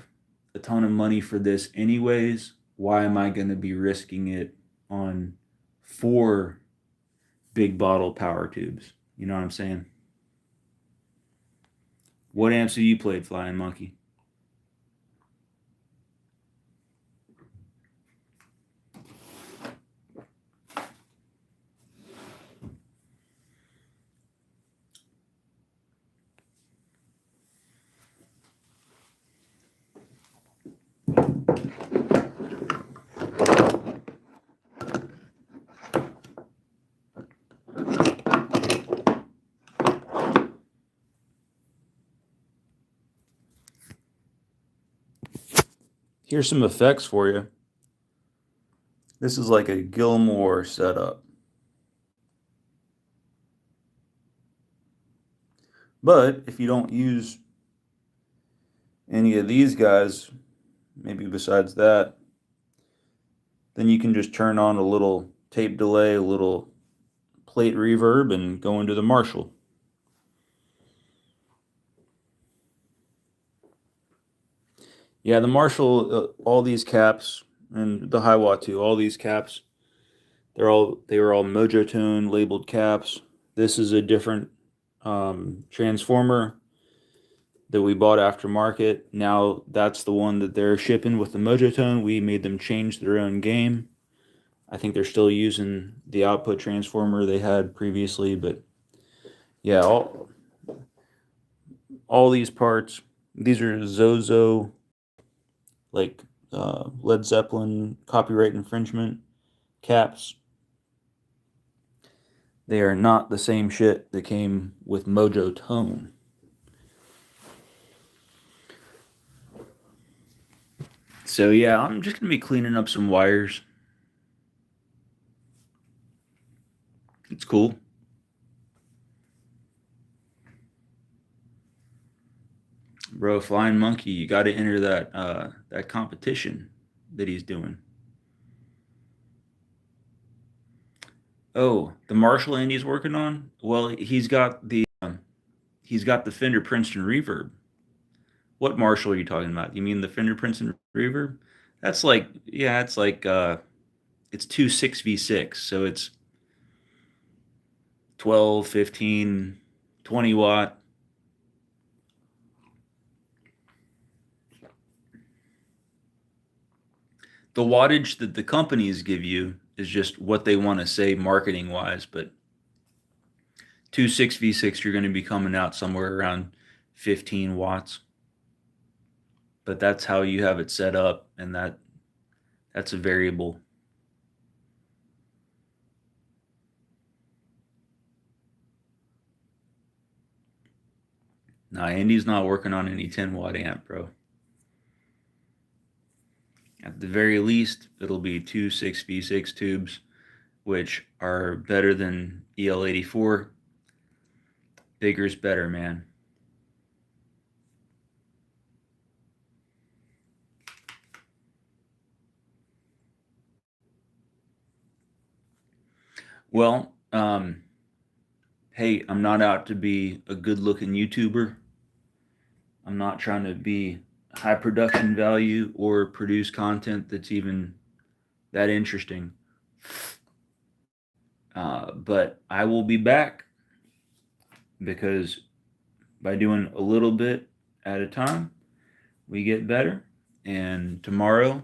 a ton of money for this anyways. Why am I going to be risking it on 4 big bottle power tubes? You know what I'm saying? What amps have you played, Flying Monkey? Here's some effects for you. This is like a Gilmore setup. But if you don't use any of these guys, maybe besides that, then you can just turn on a little tape delay, a little plate reverb, and go into the Marshall. Yeah, the Marshall, all these caps, and the Hiwatt too, all these caps, they were all Mojotone labeled caps. This is a different transformer that we bought aftermarket. Now that's the one that they're shipping with the Mojotone. We made them change their own game. I think they're still using the output transformer they had previously, but yeah, all these parts, these are Zozo, like Led Zeppelin copyright infringement caps. They are not the same shit that came with Mojotone. So yeah, I'm just gonna be cleaning up some wires. It's cool. Bro, Flying Monkey, you got to enter that competition that he's doing. Oh, the Marshall Andy's working on? Well, he's got the Fender Princeton Reverb. What Marshall are you talking about? You mean the Fender Princeton Reverb? That's like, yeah, it's like it's 2 6v6, so it's 12, 15, 20 watt. The wattage that the companies give you is just what they want to say marketing wise, but 2 6v6, you're going to be coming out somewhere around 15 watts. But that's how you have it set up, and that's a variable. Now, Andy's not working on any 10 watt amp, bro. At the very least, it'll be 2 6v6 tubes, which are better than EL84. Bigger's better, man. Well, hey, I'm not out to be a good looking YouTuber. I'm not trying to be high production value or produce content that's even that interesting. But I will be back because by doing a little bit at a time, we get better. And tomorrow,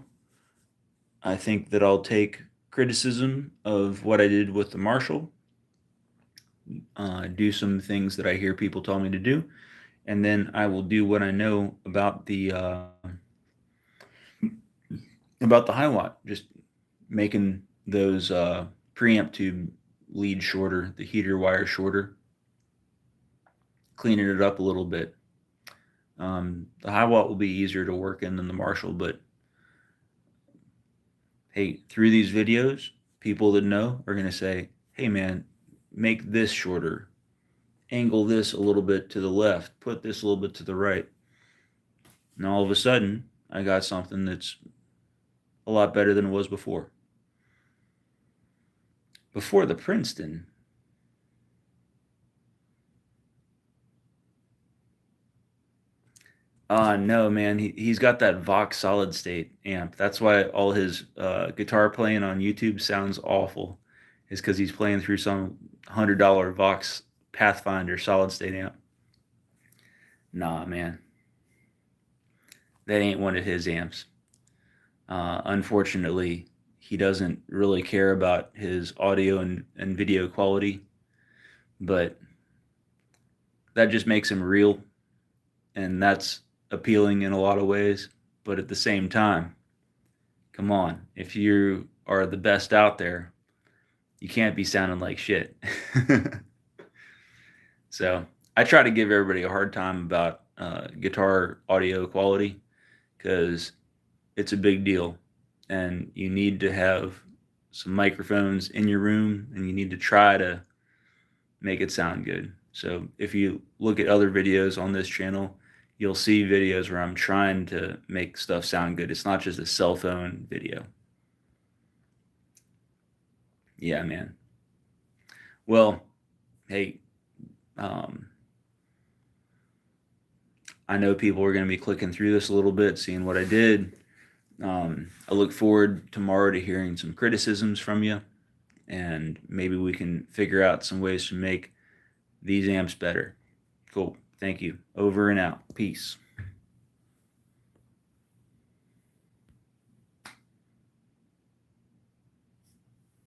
I think that I'll take criticism of what I did with the Marshall, do some things that I hear people tell me to do, and then I will do what I know about the Hiwatt, just making those preamp tube lead shorter, the heater wire shorter, cleaning it up a little bit. The Hiwatt will be easier to work in than the Marshall, but hey, through these videos, people that know are going to say, hey man, make this shorter, angle this a little bit to the left, put this a little bit to the right. And all of a sudden, I got something that's a lot better than it was before. Before the Princeton, no, man. He's got that Vox solid state amp. That's why all his guitar playing on YouTube sounds awful, is because he's playing through some $100 Vox Pathfinder solid state amp. Nah, man. That ain't one of his amps. Unfortunately, he doesn't really care about his audio and video quality, but that just makes him real, and that's appealing in a lot of ways. But at the same time, come on, if you are the best out there, you can't be sounding like shit. So I try to give everybody a hard time about guitar audio quality because it's a big deal, and you need to have some microphones in your room, and you need to try to make it sound good. So if you look at other videos on this channel, you'll see videos where I'm trying to make stuff sound good. It's not just a cell phone video. Yeah, man. Well, hey, I know people are going to be clicking through this a little bit, seeing what I did. I look forward tomorrow to hearing some criticisms from you, and maybe we can figure out some ways to make these amps better. Cool. Thank you. Over and out. Peace.